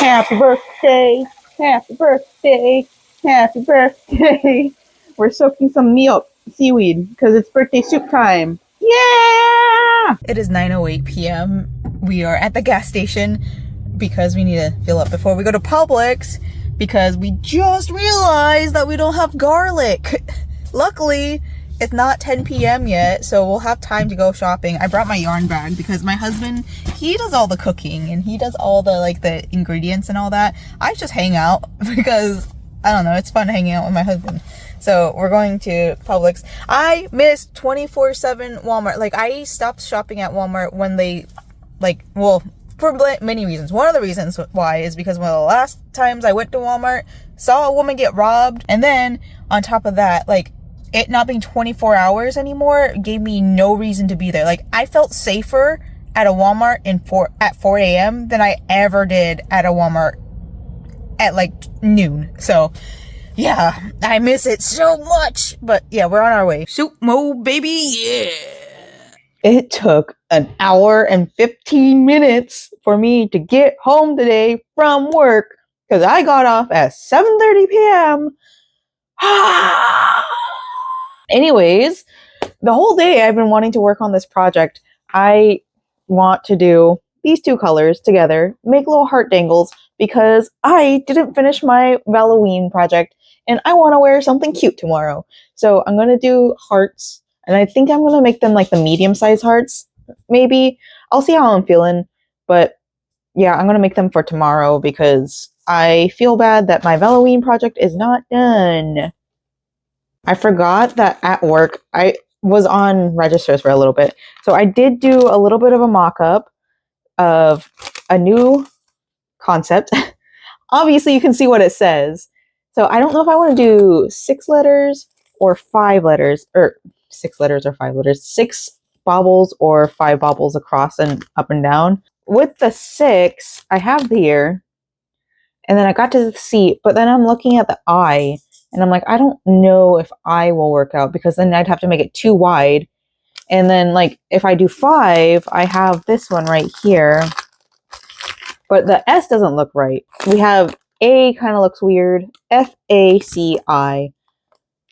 Happy birthday, happy birthday, happy birthday. We're soaking some milk seaweed because it's birthday soup time. Yeah! It is 9:08 p.m. We are at the gas station because we need to fill up before we go to Publix because we just realized that we don't have garlic. Luckily, it's not 10 p.m. yet, so we'll have time to go shopping. I brought my yarn bag because my husband, he does all the cooking and he does all the the ingredients and all that. I just hang out because I don't know, it's fun hanging out with my husband. So we're going to Publix. I miss 24/7 Walmart. Like, I stopped shopping at Walmart when they well, for many reasons. One of the reasons why is because one of the last times I went to Walmart, saw a woman get robbed, and then on top of that, it not being 24 hours anymore gave me no reason to be there. I felt safer at a Walmart at 4 a.m. than I ever did at a Walmart at noon. So yeah, I miss it so much. But yeah, we're on our way. Soup mo baby, yeah. It took an hour and 15 minutes for me to get home today from work because I got off at 7:30 p.m. Anyways, the whole day I've been wanting to work on this project. I want to do these two colors together, make little heart dangles, because I didn't finish my Halloween project and I want to wear something cute tomorrow. So I'm going to do hearts, and I think I'm going to make them the medium-sized hearts, maybe. I'll see how I'm feeling, but yeah, I'm going to make them for tomorrow because I feel bad that my Halloween project is not done. I forgot that at work, I was on registers for a little bit. So I did do a little bit of a mock-up of a new concept. Obviously, you can see what it says. So I don't know if I want to do 6 letters or 5 letters, or 6 letters or 5 letters, 6 bobbles or 5 bobbles across and up and down. With the 6, I have the ear, and then I got to the C, but then I'm looking at the eye. And I'm like, I don't know if I will work out because then I'd have to make it too wide. And then if I do 5, I have this one right here. But the S doesn't look right. We have A kind of looks weird. F-A-C-I.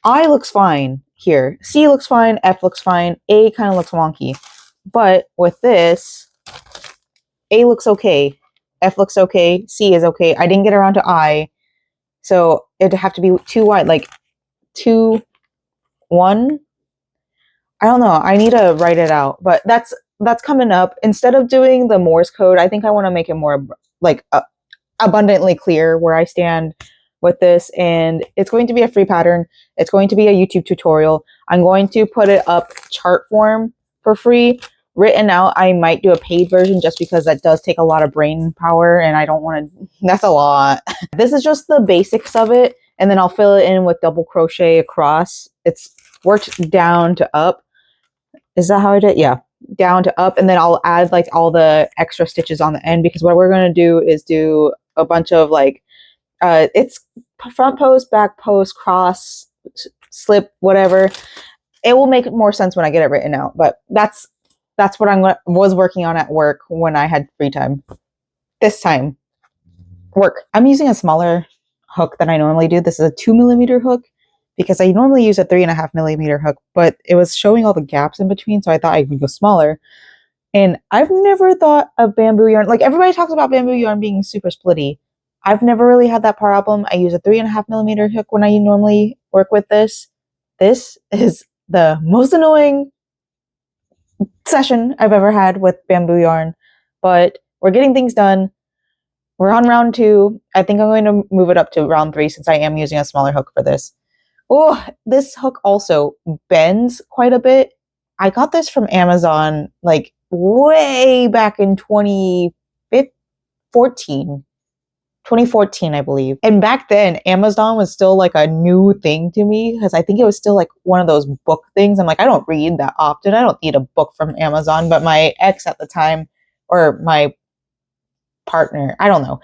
I looks fine here. C looks fine. F looks fine. A kind of looks wonky. But with this, A looks okay. F looks okay. C is okay. I didn't get around to I. So it'd have to be too wide, 2, 1. I don't know. I need to write it out, but that's coming up. Instead of doing the Morse code, I think I want to make it more abundantly clear where I stand with this. And it's going to be a free pattern. It's going to be a YouTube tutorial. I'm going to put it up chart form for free. Written out, I might do a paid version just because that does take a lot of brain power and I don't want to, that's a lot. This is just the basics of it, and then I'll fill it in with double crochet across. It's worked down to up. Is that how I did? Yeah, down to up, and then I'll add all the extra stitches on the end because what we're going to do is do a bunch of it's front post, back post, cross, slip, whatever. It will make more sense when I get it written out, but that's what I was working on at work when I had free time. This time, work. I'm using a smaller hook than I normally do. This is a 2mm hook because I normally use a 3.5mm hook, but it was showing all the gaps in between, so I thought I could go smaller. And I've never thought of bamboo yarn. Everybody talks about bamboo yarn being super splitty. I've never really had that problem. I use a 3.5mm hook when I normally work with this. This is the most annoying session I've ever had with bamboo yarn, but we're getting things done. We're on round 2. I think I'm going to move it up to round 3 since I am using a smaller hook for this. Oh, this hook also bends quite a bit. I got this from Amazon way back in 2014, I believe. And back then, Amazon was still a new thing to me because I think it was still one of those book things. I'm I don't read that often. I don't need a book from Amazon. But my ex at the time, or my partner, I don't know.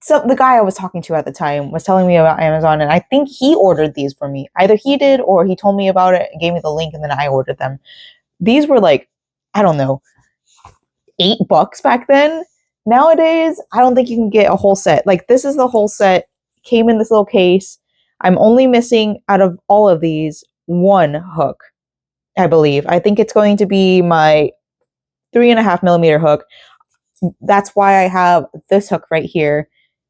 So the guy I was talking to at the time was telling me about Amazon, and I think he ordered these for me. Either he did or he told me about it and gave me the link, and then I ordered them. These were I don't know, $8 back then. nowadays, I don't think you can get a whole set. Like this is the whole set, came in this little case. I'm only missing out of all of these one hook, I believe. I think it's going to be my 3.5mm hook. That's why I have this hook right here.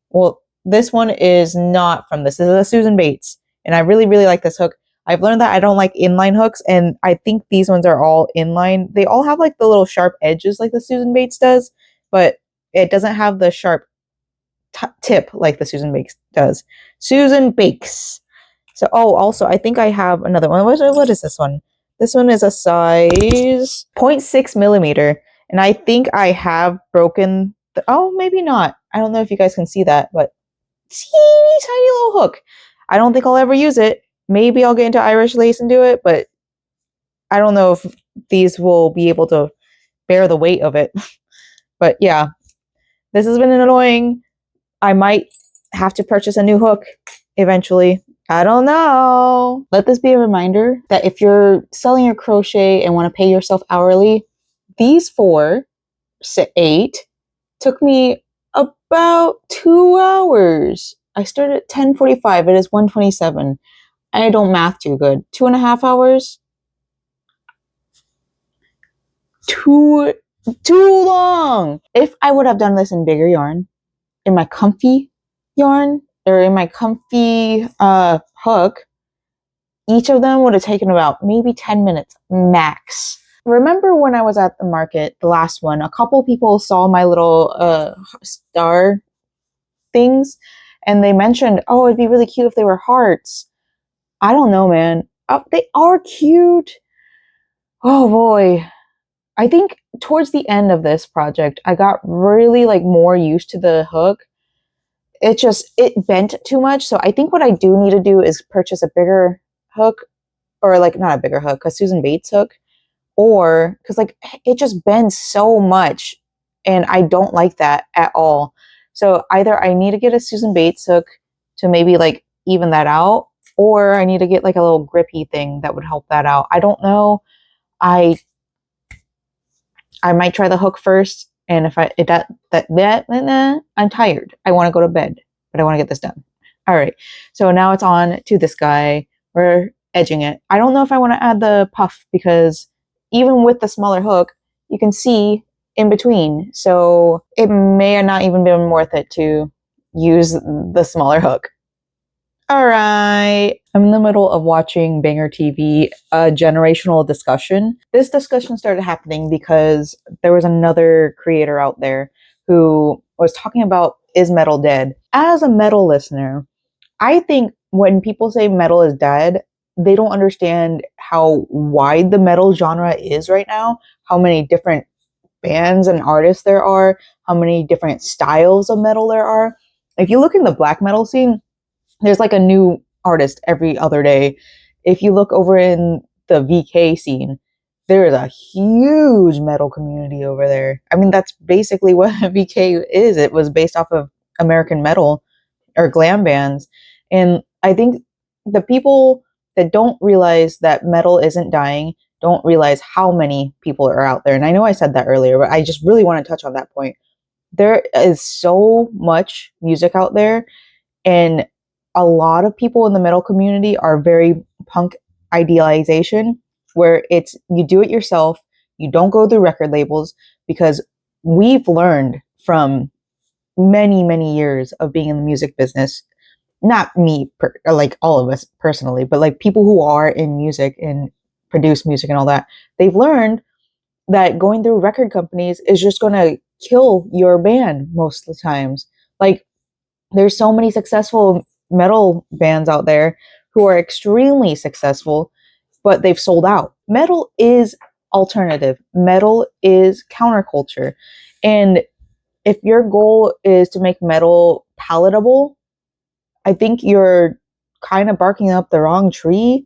Well, this one is not from this. This is a Susan Bates, and I really, really like this hook. I've learned that I don't like inline hooks, and I think these ones are all inline. They all have like the little sharp edges like the Susan Bates does, but it doesn't have the sharp tip like the Susan Bates does. Susan Bakes. So, oh, also, I think I have another one. What is this one? This one is a size 0.6mm, and I think I have broken the, oh, maybe not. I don't know if you guys can see that, but teeny tiny little hook. I don't think I'll ever use it. Maybe I'll get into Irish lace and do it, but I don't know if these will be able to bear the weight of it. But yeah, this has been annoying. I might have to purchase a new hook eventually. I don't know. Let this be a reminder that if you're selling your crochet and want to pay yourself hourly, these 8 took me about 2 hours. I started at 10:45. It is 1:27. I don't math too good. 2.5 hours? Too long. If I would have done this in bigger yarn, in my comfy yarn, or in my comfy hook, each of them would have taken about maybe 10 minutes max. Remember when I was at the market, the last one, a couple people saw my little star things, and they mentioned, oh, it'd be really cute if they were hearts. I don't know, man. They are cute. Oh boy. I think towards the end of this project, I got really like more used to the hook. It bent too much. So I think what I do need to do is purchase a bigger hook, or like not a bigger hook, a Susan Bates hook, or because like it just bends so much and I don't like that at all. So either I need to get a Susan Bates hook to maybe like even that out, or I need to get like a little grippy thing that would help that out. I don't know. I might try the hook first, and if I'm tired. I want to go to bed, but I want to get this done. All right, so now it's on to this guy. We're edging it. I don't know if I want to add the puff because even with the smaller hook, you can see in between. So it may not even been worth it to use the smaller hook. All right. I'm in the middle of watching Banger TV, a generational discussion. This discussion started happening because there was another creator out there who was talking about, is metal dead? As a metal listener, I think when people say metal is dead, they don't understand how wide the metal genre is right now, how many different bands and artists there are, how many different styles of metal there are. If you look in the black metal scene, there's like a new artist every other day. If you look over in the VK scene, there is a huge metal community over there. I mean, that's basically what VK is. It was based off of American metal or glam bands. And I think the people that don't realize that metal isn't dying don't realize how many people are out there. And I know I said that earlier, but I just really want to touch on that point. There is so much music out there, and a lot of people in the metal community are very punk idealization, where it's you do it yourself, you don't go through record labels, because we've learned from many, many years of being in the music business, not me, like all of us personally, but like people who are in music and produce music and all that, they've learned that going through record companies is just going to kill your band most of the times. Like, there's so many successful metal bands out there who are extremely successful, but they've sold out. Metal is alternative. Metal is counterculture. And if your goal is to make metal palatable, I think you're kind of barking up the wrong tree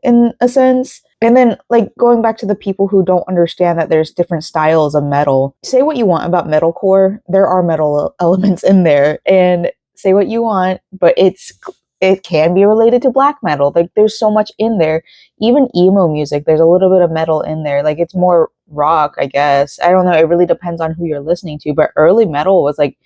in a sense. And then, like, going back to the people who don't understand that there's different styles of metal, say what you want about metalcore, there are metal elements in there, and say what you want, but it's it can be related to black metal. Like there's so much in there. Even emo music, there's a little bit of metal in there. Like it's more rock, I guess. I don't know. It really depends on who you're listening to. But early metal was like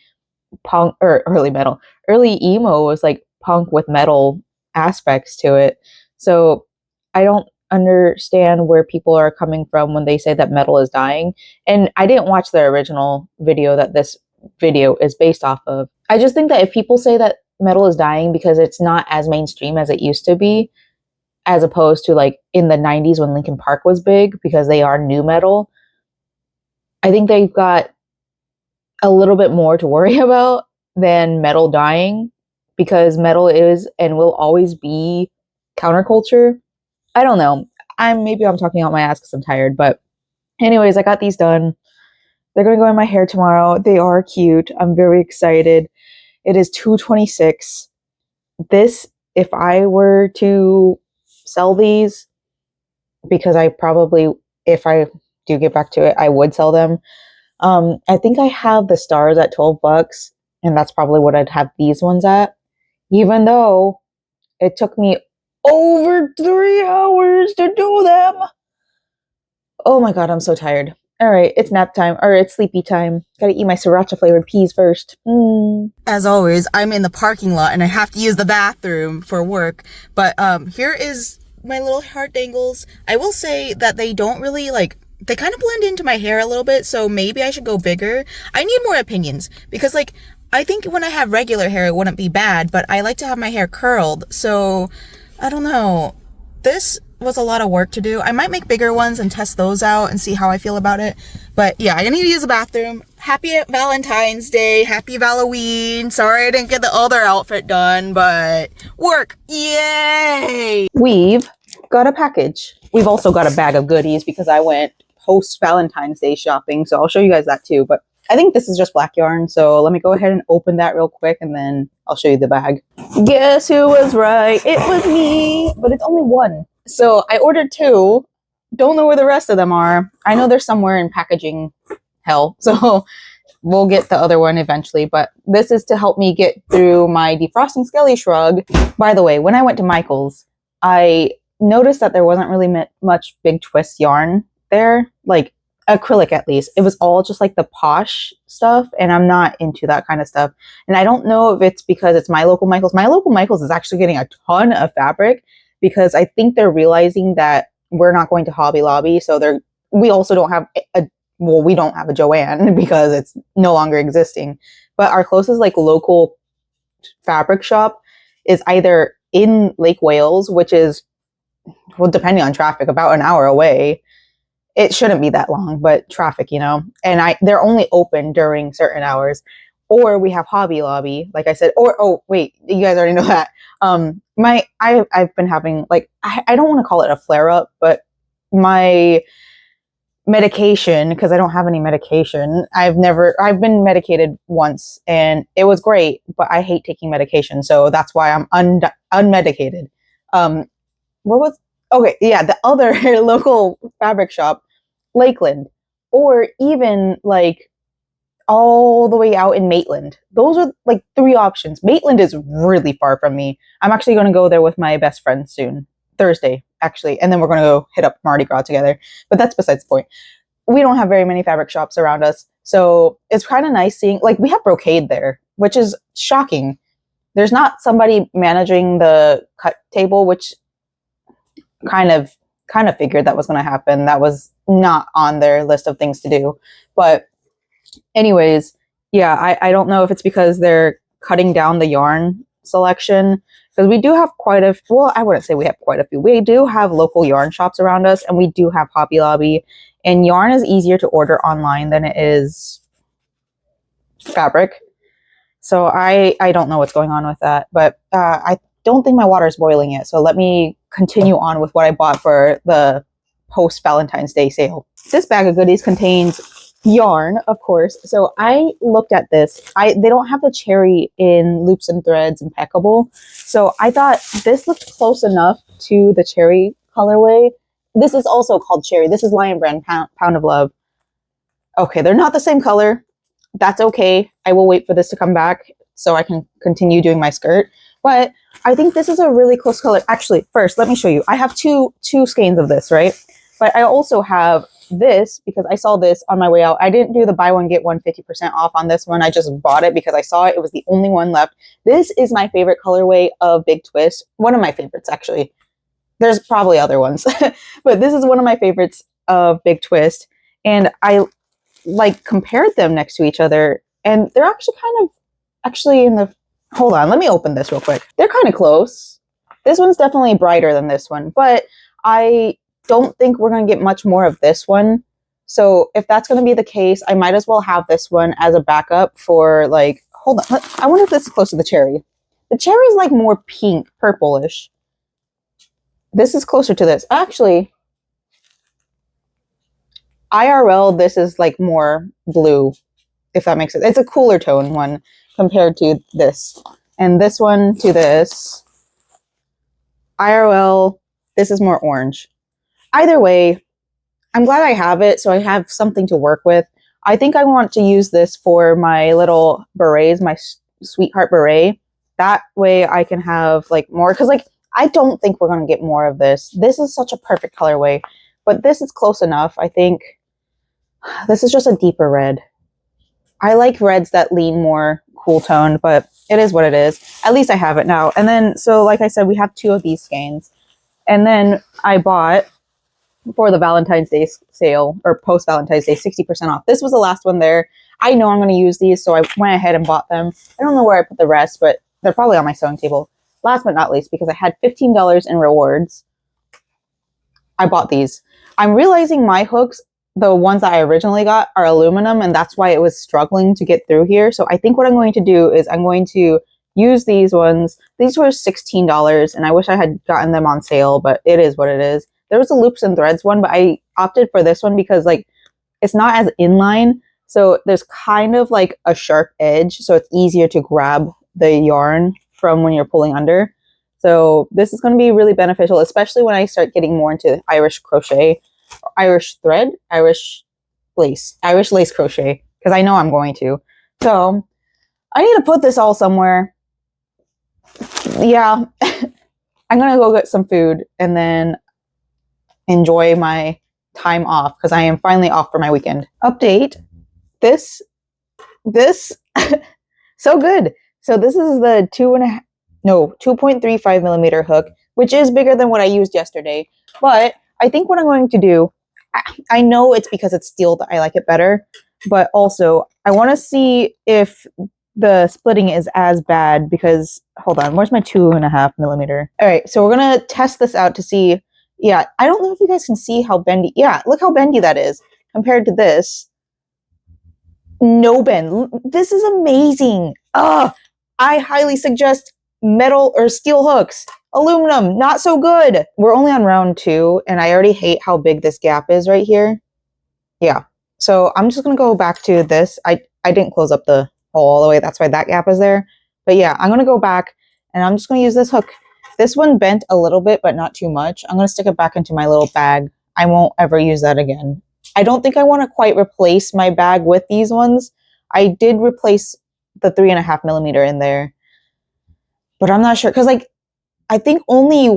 punk, or early metal. Early emo was like punk with metal aspects to it. So I don't understand where people are coming from when they say that metal is dying. And I didn't watch the original video that this video is based off of. I just think that if people say that metal is dying because it's not as mainstream as it used to be, as opposed to like in the 90s when Linkin Park was big because they are new metal, I think they've got a little bit more to worry about than metal dying, because metal is and will always be counterculture. I don't know. Maybe I'm talking out my ass because I'm tired, but anyways, I got these done. They're gonna go in my hair tomorrow. They are cute. I'm very excited. It is 226. This, if I were to sell these, because I probably, if I do get back to it, I would sell them. I think I have the stars at $12, and that's probably what I'd have these ones at, even though it took me over 3 hours to do them. Oh my god, I'm so tired. All right, it's nap time, or it's sleepy time. Gotta eat my sriracha flavored peas first. As always, I'm in the parking lot and I have to use the bathroom for work. But here is my little heart dangles. I will say that they don't really they kind of blend into my hair a little bit, so maybe I should go bigger. I need more opinions because I think when I have regular hair it wouldn't be bad, but I like to have my hair curled, so I don't know. This was a lot of work to do. I might make bigger ones and test those out and see how I feel about it. But yeah, I need to use the bathroom. Happy Valentine's Day. Happy Halloween. Sorry I didn't get the other outfit done, but work. Yay! We've got a package. We've also got a bag of goodies because I went post Valentine's Day shopping, so I'll show you guys that too. But I think this is just black yarn, so let me go ahead and open that real quick and then I'll show you the bag. Guess who was right? It was me, but it's only one. So I ordered 2. Don't know where the rest of them are. I know they're somewhere in packaging hell, so we'll get the other one eventually. But this is to help me get through my defrosting skelly shrug. By the way, when I went to Michael's, I noticed that there wasn't really much big twist yarn there, like acrylic at least. It was all just like the posh stuff, and I'm not into that kind of stuff. And I don't know if it's because it's my local Michael's. My local Michael's is actually getting a ton of fabric because I think they're realizing that we're not going to Hobby Lobby, so we also don't have we don't have a Joann because it's no longer existing. But our closest local fabric shop is either in Lake Wales, which is, well, depending on traffic, about an hour away. It shouldn't be that long, but traffic, and they're only open during certain hours. Or we have Hobby Lobby, like I said, or, oh, wait, you guys already know that. I've been having, I don't want to call it a flare up, but my medication, because I don't have any medication. I've been medicated once and it was great, but I hate taking medication. So that's why I'm unmedicated. Okay, yeah, the other local fabric shop, Lakeland, or even all the way out in Maitland. Those are 3 options. Maitland is really far from me. I'm actually going to go there with my best friend soon, Thursday, actually, and then we're going to go hit up Mardi Gras together. But that's besides the point. We don't have very many fabric shops around us, so it's kind of nice seeing, we have brocade there, which is shocking. There's not somebody managing the cut table, which kind of figured that was going to happen. That was not on their list of things to do. But anyways, yeah, I don't know if it's because they're cutting down the yarn selection, because we do have I wouldn't say we have quite a few. We do have local yarn shops around us, and we do have Hobby Lobby, and yarn is easier to order online than it is fabric. So I don't know what's going on with that, but I don't think my water is boiling yet. So let me continue on with what I bought for the post Valentine's Day sale. This bag of goodies contains yarn, of course. So I looked at this. They don't have the cherry in loops and threads impeccable. So I thought this looked close enough to the cherry colorway. This is also called cherry. This is Lion Brand Pound of Love. Okay, they're not the same color. That's okay. I will wait for this to come back so I can continue doing my skirt. But I think this is a really close color. Actually, first, let me show you. I have two skeins of this, right? But I also have this because I saw this on my way out. I didn't do the buy one, get one 50% off on this one. I just bought it because I saw it. It was the only one left. This is my favorite colorway of Big Twist. One of my favorites, actually. There's probably other ones, but this is one of my favorites of Big Twist. And I like compared them next to each other, and they're actually in the, hold on, let me open this real quick. They're kind of close. This one's definitely brighter than this one, but I don't think we're going to get much more of this one. So if that's going to be the case, I might as well have this one as a backup for like, hold on. I wonder if this is close to the cherry. The cherry is like more pink, purplish. This is closer to this. Actually, IRL, this is like more blue, if that makes sense. It's a cooler tone one compared to this. And this one to this. IRL, this is more orange. Either way, I'm glad I have it, so I have something to work with. I think I want to use this for my little berets, my sweetheart beret. That way I can have like more, because like I don't think we're going to get more of this. This is such a perfect colorway, but this is close enough. I think this is just a deeper red. I like reds that lean more cool toned, but it is what it is. At least I have it now. And then, so like I said, we have 2 of these skeins. And then I bought, for the Valentine's Day sale, or post Valentine's Day, 60% off. This was the last one there. I know I'm going to use these, so I went ahead and bought them. I don't know where I put the rest, but they're probably on my sewing table. Last but not least, because I had $15 in rewards, I bought these. I'm realizing my hooks, the ones that I originally got, are aluminum, and that's why it was struggling to get through here. So I think what I'm going to do is I'm going to use these ones. These were $16, and I wish I had gotten them on sale, but it is what it is. There was a loops and threads one, but I opted for this one because like it's not as inline. So there's kind of like a sharp edge. So it's easier to grab the yarn from when you're pulling under. So this is going to be really beneficial, especially when I start getting more into Irish crochet, Irish thread, Irish lace crochet, because I know I'm going to. So I need to put this all somewhere. Yeah, I'm going to go get some food and then enjoy my time off because I am finally off for my weekend. Update. This, so good. So this is the 2.35 millimeter hook, which is bigger than what I used yesterday. But I think what I'm going to do, I know it's because it's steel that I like it better, but also I want to see if the splitting is as bad because, hold on, where's my 2.5 millimeter? All right, so we're going to test this out to see. Yeah, I don't know if you guys can see how bendy. Yeah, look how bendy that is compared to this. No bend. This is amazing. I highly suggest metal or steel hooks. Aluminum, not so good. We're only on round 2, and I already hate how big this gap is right here. Yeah, so I'm just going to go back to this. I didn't close up the hole all the way. That's why that gap is there. But yeah, I'm going to go back, and I'm just going to use this hook. This one bent a little bit, but not too much. I'm going to stick it back into my little bag. I won't ever use that again. I don't think I want to quite replace my bag with these ones. I did replace the 3.5 millimeter in there, but I'm not sure. Because like, I think only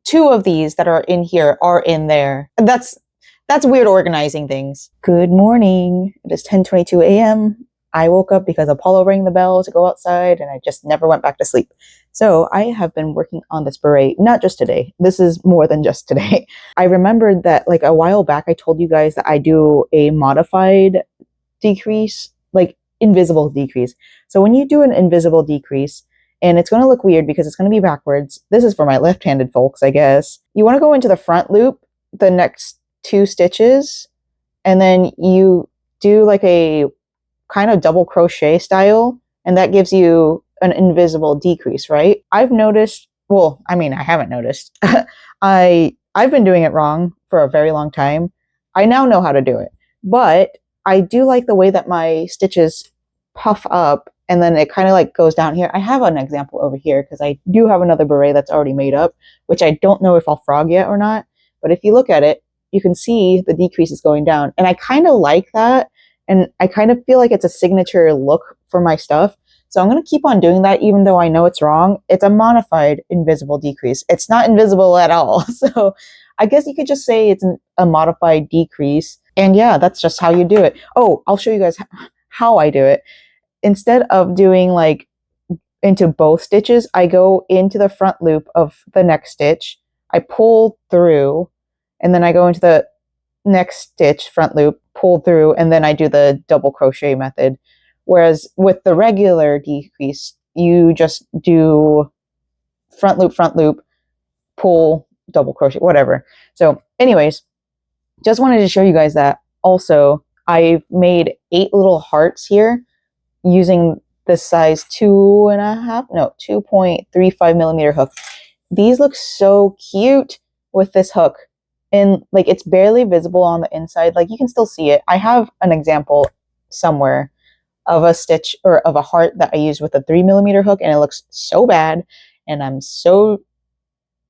2 of these that are in here are in there. That's weird organizing things. Good morning. It is 10:22 a.m. I woke up because Apollo rang the bell to go outside, and I just never went back to sleep. So I have been working on this beret, not just today. This is more than just today. I remembered that like a while back, I told you guys that I do a modified decrease, like invisible decrease. So when you do an invisible decrease, and it's going to look weird because it's going to be backwards. This is for my left-handed folks, I guess. You want to go into the front loop, the next 2 stitches, and then you do like a kind of double crochet style, and that gives you an invisible decrease, right? I've noticed, well, I mean, I haven't noticed. I've been doing it wrong for a very long time. I now know how to do it, but I do like the way that my stitches puff up and then it kind of like goes down here. I have an example over here because I do have another beret that's already made up, which I don't know if I'll frog yet or not. But if you look at it, you can see the decrease is going down. And I kind of like that. And I kind of feel like it's a signature look for my stuff. So I'm going to keep on doing that even though I know it's wrong. It's a modified invisible decrease. It's not invisible at all. So I guess you could just say it's a modified decrease. And yeah, that's just how you do it. Oh, I'll show you guys how I do it. Instead of doing like into both stitches, I go into the front loop of the next stitch, I pull through, and then I go into the next stitch, front loop, pull through, and then I do the double crochet method. Whereas with the regular decrease, you just do front loop, pull, double crochet, whatever. So anyways, just wanted to show you guys that. Also, I've made 8 little hearts here using the size 2.35 millimeter hook. These look so cute with this hook. And like, it's barely visible on the inside. Like, you can still see it. I have an example somewhere of a stitch or of a heart that I used with a 3 millimeter hook, and it looks so bad. And I'm so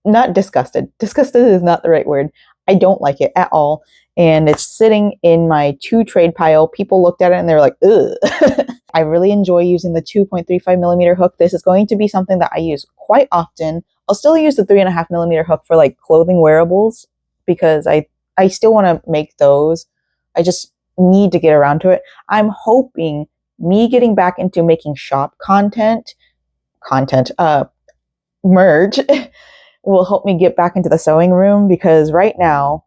not disgusted. Disgusted is not the right word. I don't like it at all. And it's sitting in my to trade pile. People looked at it and they're like, ugh. I really enjoy using the 2.35 millimeter hook. This is going to be something that I use quite often. I'll still use the 3.5 millimeter hook for like clothing wearables because I still want to make those. I just need to get around to it. I'm hoping me getting back into making shop merge will help me get back into the sewing room, because right now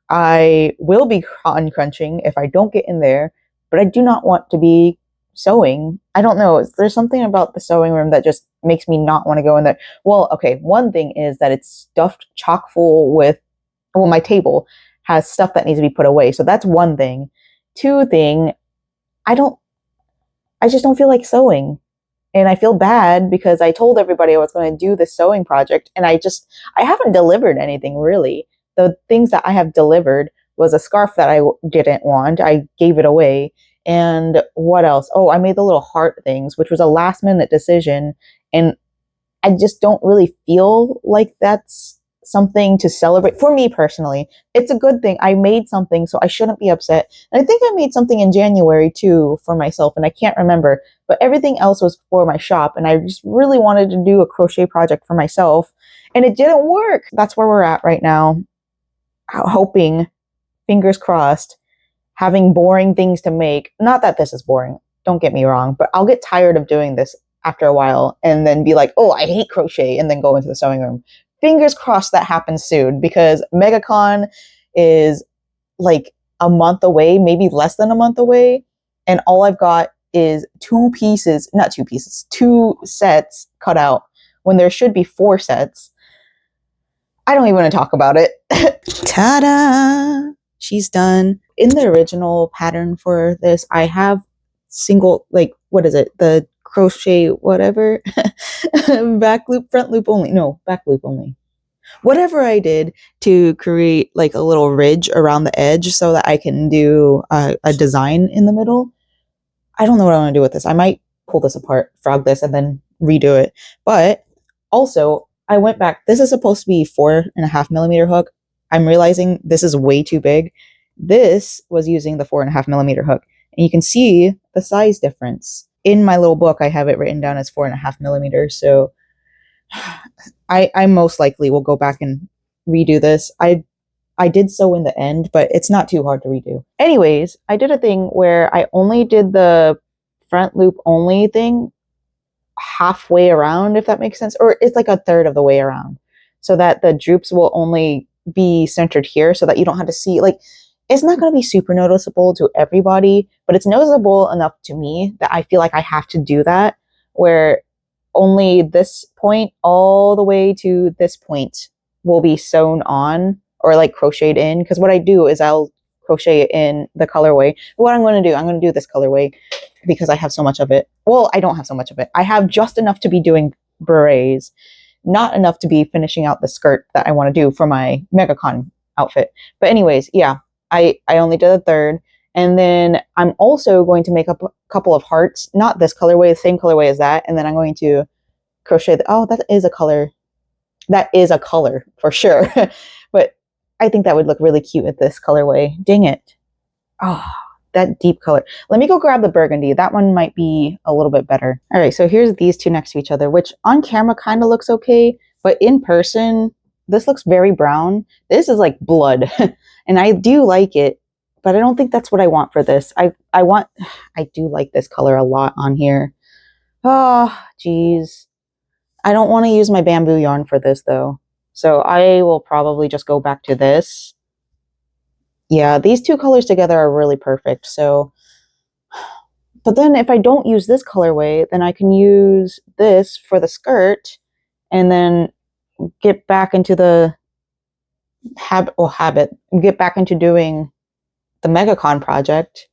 I will be cotton crunching if I don't get in there, but I do not want to be sewing. I don't know. There's something about the sewing room that just makes me not want to go in there. Well, okay, one thing is that it's stuffed chock full with, well, my table has stuff that needs to be put away. So that's one thing. Two thing, I just don't feel like sewing. And I feel bad because I told everybody I was going to do this sewing project, and I haven't delivered anything really. The things that I have delivered was a scarf that I didn't want. I gave it away. And what else? Oh, I made the little heart things, which was a last minute decision. And I just don't really feel like that's something to celebrate. For me personally, it's a good thing. I made something, so I shouldn't be upset. And I think I made something in January too for myself, and I can't remember. But everything else was for my shop, and I just really wanted to do a crochet project for myself, and it didn't work. That's where we're at right now. Hoping, fingers crossed, having boring things to make. Not that this is boring, don't get me wrong, but I'll get tired of doing this after a while and then be like, oh, I hate crochet, and then go into the sewing room. Fingers crossed that happens soon, because Megacon is like a month away, maybe less than a month away, and all I've got is 2 sets cut out when there should be 4 sets. I don't even want to talk about it. Ta-da! She's done. In the original pattern for this, I have single, like, what is it? The crochet, whatever. Back loop, front loop only. No, back loop only. Whatever I did to create like a little ridge around the edge so that I can do a design in the middle. I don't know what I want to do with this. I might pull this apart, frog this, and then redo it. But also, I went back. This is supposed to be 4.5 millimeter hook. I'm realizing this is way too big. This was using the 4.5 millimeter hook. And you can see the size difference. In my little book, I have it written down as 4.5 millimeters. So I most likely will go back and redo this. I did sew in the end, but it's not too hard to redo. Anyways, I did a thing where I only did the front loop only thing halfway around, if that makes sense. Or it's like a third of the way around, so that the droops will only be centered here, so that you don't have to see, like, it's not going to be super noticeable to everybody, but it's noticeable enough to me that I feel like I have to do that, where only this point all the way to this point will be sewn on or like crocheted in. Because what I do is I'll crochet it in the colorway. What I'm going to do, I'm going to do this colorway because I have so much of it. Well, I don't have so much of it. I have just enough to be doing berets, not enough to be finishing out the skirt that I want to do for my Megacon outfit. But anyways, yeah, I only did a third. And then I'm also going to make up a couple of hearts, not this colorway, the same colorway as that. And then I'm going to crochet oh, that is a color. That is a color for sure. But I think that would look really cute with this colorway. Dang it. Oh, that deep color. Let me go grab the burgundy. That one might be a little bit better. All right, so here's these two next to each other, which on camera kind of looks okay, but in person, this looks very brown. This is like blood, and I do like it, but I don't think that's what I want for this. I do like this color a lot on here. Oh, geez. I don't want to use my bamboo yarn for this though. So I will probably just go back to this. Yeah, these two colors together are really perfect. So, but then if I don't use this colorway, then I can use this for the skirt and then get back into the get back into doing the Megacon project.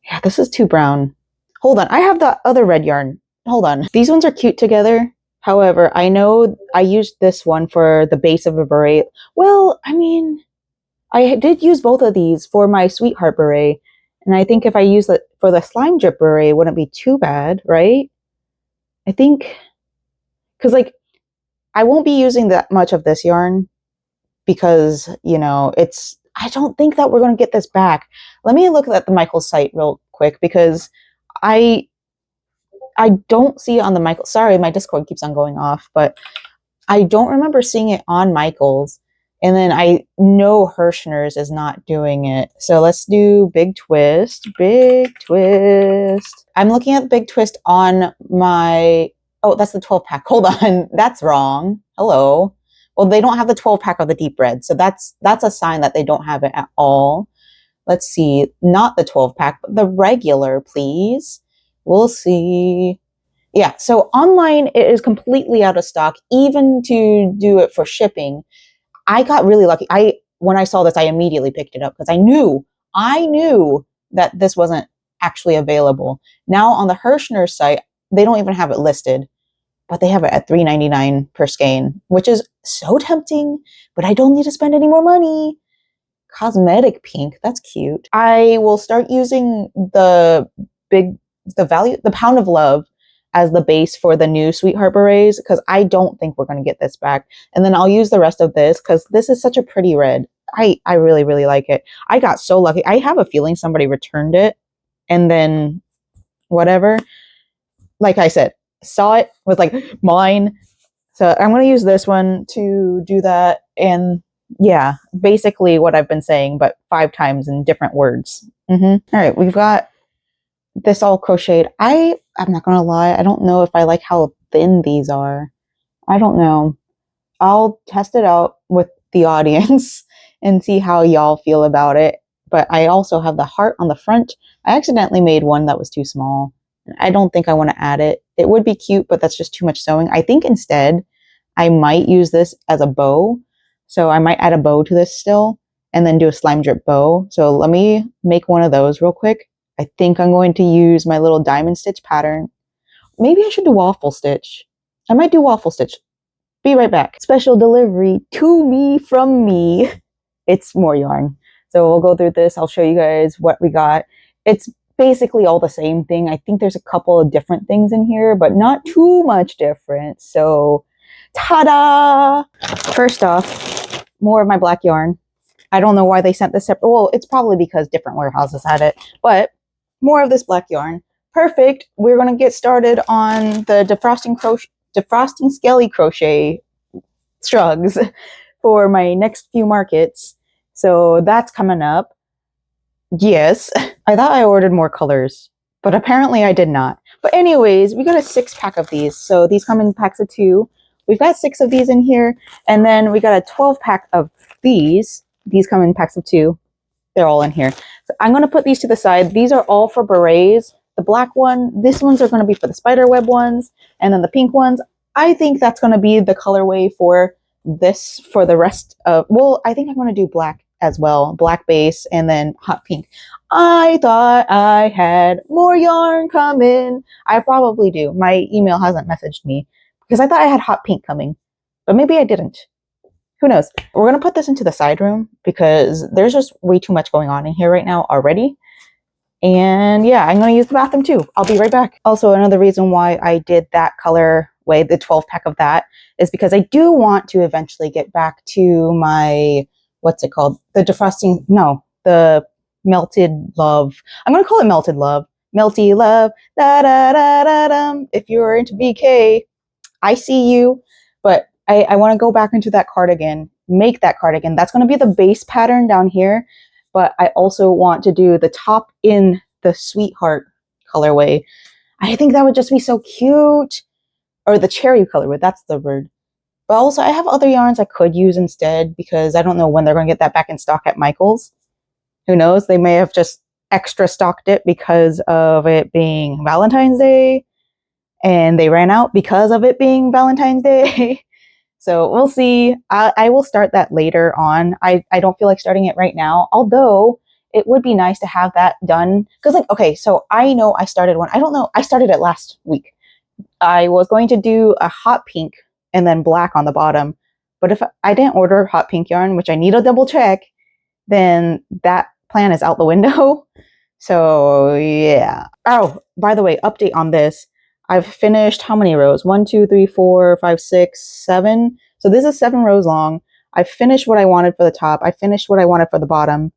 Yeah, this is too brown. Hold on, I have the other red yarn. Hold on. These ones are cute together. However, I know I used this one for the base of a beret. Well, I mean, I did use both of these for my sweetheart beret. And I think if I use it for the slime drip beret, it wouldn't be too bad, right? I think, because like, I won't be using that much of this yarn because, you know, I don't think that we're going to get this back. Let me look at the Michaels site real quick because I don't see it on the Michaels. Sorry, my Discord keeps on going off, but I don't remember seeing it on Michaels. And then I know Hirschner's is not doing it. So let's do Big Twist. Big Twist. I'm looking at the Big Twist on my... Oh, that's the 12 pack. Hold on. That's wrong. Hello. Well, they don't have the 12 pack of the deep red. So that's a sign that they don't have it at all. Let's see. Not the 12 pack, but the regular, please. We'll see. Yeah, so online it is completely out of stock, even to do it for shipping. I got really lucky. When I saw this, I immediately picked it up because I knew that this wasn't actually available. Now on the Hirschner site, they don't even have it listed, but they have it at $3.99 per skein, which is so tempting, but I don't need to spend any more money. Cosmetic pink, that's cute. I will start using the Pound of Love as the base for the new Sweetheart berets because I don't think we're going to get this back. And then I'll use the rest of this because this is such a pretty red. I really, really like it. I got so lucky. I have a feeling somebody returned it and then whatever. Like I said, saw it, was like mine. So I'm going to use this one to do that. And yeah, basically what I've been saying, but 5 times in different words. All right, we've got this all crocheted. I'm not gonna lie, I don't know if I like how thin these are. I don't know. I'll test it out with the audience and see how y'all feel about it. But I also have the heart on the front. I accidentally made one that was too small. I don't think I want to add it. It would be cute, but that's just too much sewing. I think instead I might use this as a bow. So I might add a bow to this still and then do a slime drip bow. So let me make one of those real quick. I think I'm going to use my little diamond stitch pattern. Maybe I should do waffle stitch. I might do waffle stitch. Be right back. Special delivery to me from me. It's more yarn. So we'll go through this. I'll show you guys what we got. It's basically all the same thing. I think there's a couple of different things in here, but not too much different. So, ta-da! First off, more of my black yarn. I don't know why they sent this separate. Well, it's probably because different warehouses had it, but more of this black yarn. Perfect. We're going to get started on the defrosting skelly crochet strugs for my next few markets. So that's coming up. Yes, I thought I ordered more colors, but apparently I did not. But anyways, we got a 6-pack of these. So these come in packs of 2. We've got 6 of these in here. And then we got a 12-pack of these. These come in packs of 2. They're all in here. So I'm going to put these to the side. These are all for berets. The black one, these ones are going to be for the spider web ones. And then the pink ones, I think that's going to be the colorway for this for the rest of, well, I think I'm going to do black as well. Black base and then hot pink. I thought I had more yarn coming. I probably do. My email hasn't messaged me because I thought I had hot pink coming, but maybe I didn't. Who knows? We're going to put this into the side room because there's just way too much going on in here right now already. And yeah, I'm going to use the bathroom too. I'll be right back. Also, another reason why I did that color way, the 12-pack of that, is because I do want to eventually get back to my, what's it called? The defrosting, no, the Melted Love. I'm going to call it Melted Love. Melty Love. Da da da da dum. If you're into BK, I see you. But I want to go back into that cardigan, make that cardigan. That's going to be the base pattern down here. But I also want to do the top in the Sweetheart colorway. I think that would just be so cute. Or the cherry colorway, that's the word. But also, I have other yarns I could use instead because I don't know when they're going to get that back in stock at Michael's. Who knows? They may have just extra stocked it because of it being Valentine's Day. And they ran out because of it being Valentine's Day. So we'll see. I will start that later on. I don't feel like starting it right now. Although it would be nice to have that done. Because like, okay, so I know I started one. I don't know. I started it last week. I was going to do a hot pink and then black on the bottom. But if I didn't order hot pink yarn, which I need to double check, then that plan is out the window. So yeah. Oh, by the way, update on this. I've finished how many rows? 1, 2, 3, 4, 5, 6, 7. So this is 7 rows long. I finished what I wanted for the top. I finished what I wanted for the bottom.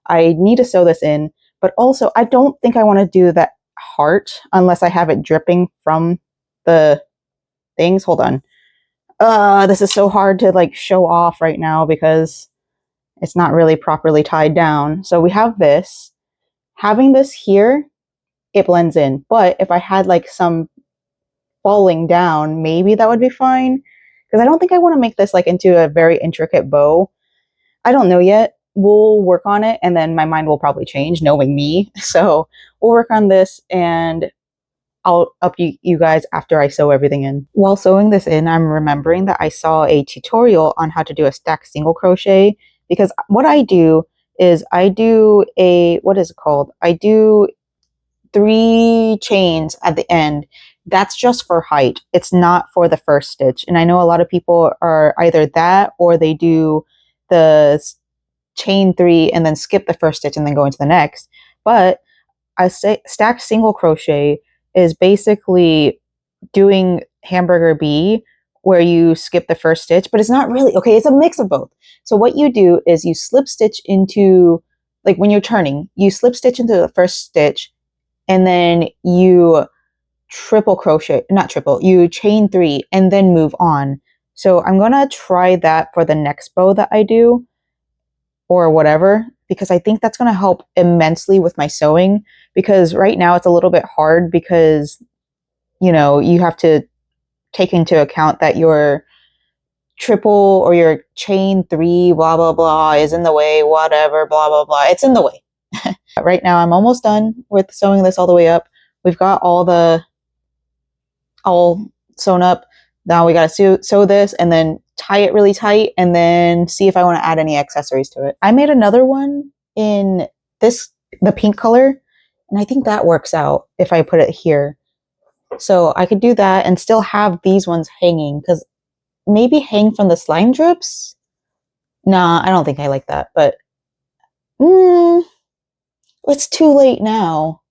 I need to sew this in, but also I don't think I want to do that heart unless I have it dripping from the things. Hold on. This is so hard to like show off right now because it's not really properly tied down. So we have this. Having this here, it blends in. But if I had like some falling down, maybe that would be fine. Because I don't think I want to make this like into a very intricate bow. I don't know yet. We'll work on it and then my mind will probably change knowing me. So we'll work on this and I'll update you guys after I sew everything in. While sewing this in, I'm remembering that I saw a tutorial on how to do a stacked single crochet because what I do is I do a, what is it called? I do 3 chains at the end. That's just for height. It's not for the first stitch. And I know a lot of people are either that or they do the chain 3 and then skip the first stitch and then go into the next. But I say stacked single crochet is basically doing hamburger bee where you skip the first stitch, but it's not really, okay, it's a mix of both. So what you do is you slip stitch into, like when you're turning, you slip stitch into the first stitch and then you triple crochet, not triple, you chain 3 and then move on. So I'm going to try that for the next bow that I do or whatever, because I think that's going to help immensely with my sewing because right now it's a little bit hard because, you know, you have to take into account that your triple or your chain 3, blah, blah, blah is in the way, whatever, blah, blah, blah. It's in the way. Right now, I'm almost done with sewing this all the way up. We've got all sewn up. Now we got to sew this and then tie it really tight and then see if I want to add any accessories to it. I made another one in the pink color, and I think that works out if I put it here. So I could do that and still have these ones hanging because maybe hang from the slime drips. Nah, I don't think I like that, but it's too late now.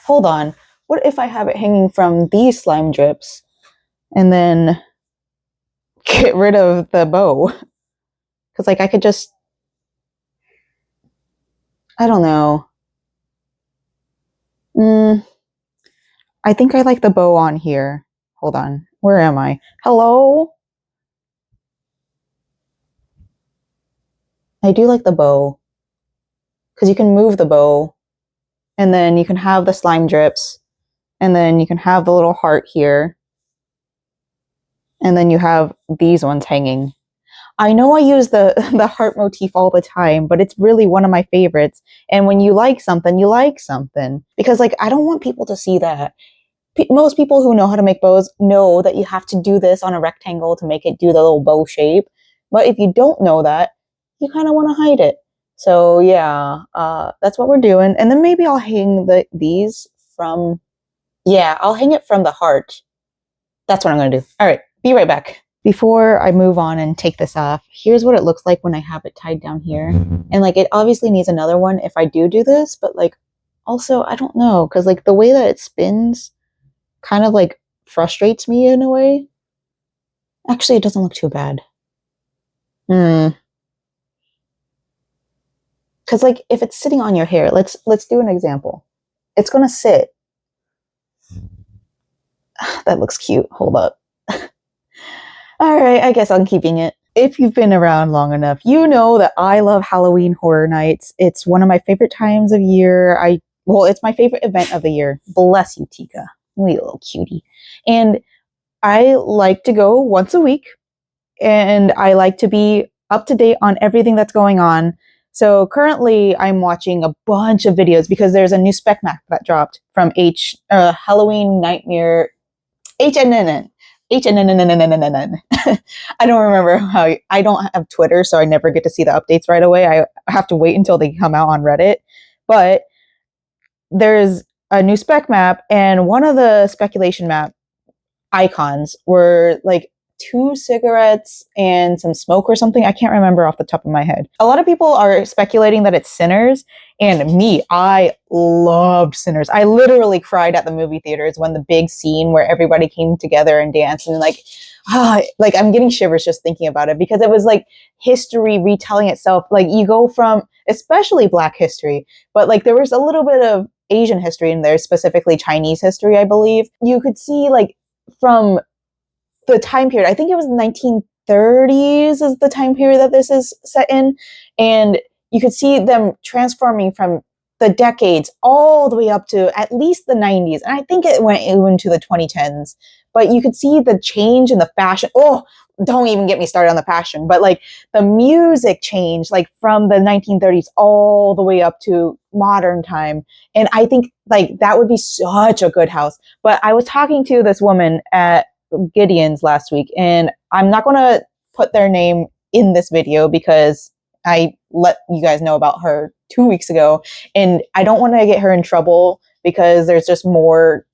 Hold on. What if I have it hanging from these slime drips and then get rid of the bow? Because like I could just, I don't know. I think I like the bow on here. Hold on. Where am I? Hello? I do like the bow. Because you can move the bow. And then you can have the slime drips. And then you can have the little heart here. And then you have these ones hanging. I know I use the heart motif all the time, but it's really one of my favorites. And when you like something, you like something. Because like, I don't want people to see that. Most people who know how to make bows know that you have to do this on a rectangle to make it do the little bow shape. But if you don't know that, you kind of want to hide it. So yeah, that's what we're doing. And then maybe I'll hang these from, yeah, I'll hang it from the heart. That's what I'm going to do. All right, be right back. Before I move on and take this off, here's what it looks like when I have it tied down here. And like, it obviously needs another one if I do this, but like, also, I don't know, because like the way that it spins kind of like frustrates me in a way. Actually, it doesn't look too bad. Because like if it's sitting on your hair, let's do an example. It's gonna sit. That looks cute. Hold up. All right, I guess I'm keeping it. If you've been around long enough, you know that I love Halloween Horror Nights. It's one of my favorite times of year. It's my favorite event of the year. Bless you, Tika. You little cutie. And I like to go once a week, and I like to be up to date on everything that's going on. So currently I'm watching a bunch of videos because there's a new spec map that dropped from Halloween Nightmare HNNN. HNNNNNNNN. I don't remember I don't have Twitter, so I never get to see the updates right away. I have to wait until they come out on Reddit. But there's a new spec map, and one of the speculation map icons were like 2 cigarettes and some smoke or something. I can't remember off the top of my head. A lot of people are speculating that it's Sinners, and me, I loved Sinners. I literally cried at the movie theaters when the big scene where everybody came together and danced, and like I'm getting shivers just thinking about it, because it was like history retelling itself. Like you go from, especially Black history, but like there was a little bit of Asian history in there, specifically Chinese history, I believe. You could see like from the time period, I think it was 1930s is the time period that this is set in. And you could see them transforming from the decades all the way up to at least the 90s. And I think it went even to the 2010s. But you could see the change in the fashion. Oh, don't even get me started on the fashion. But like the music changed, like from the 1930s all the way up to modern time. And I think like that would be such a good house. But I was talking to this woman at Gideon's last week, and I'm not going to put their name in this video because I let you guys know about her 2 weeks ago, and I don't want to get her in trouble because there's just more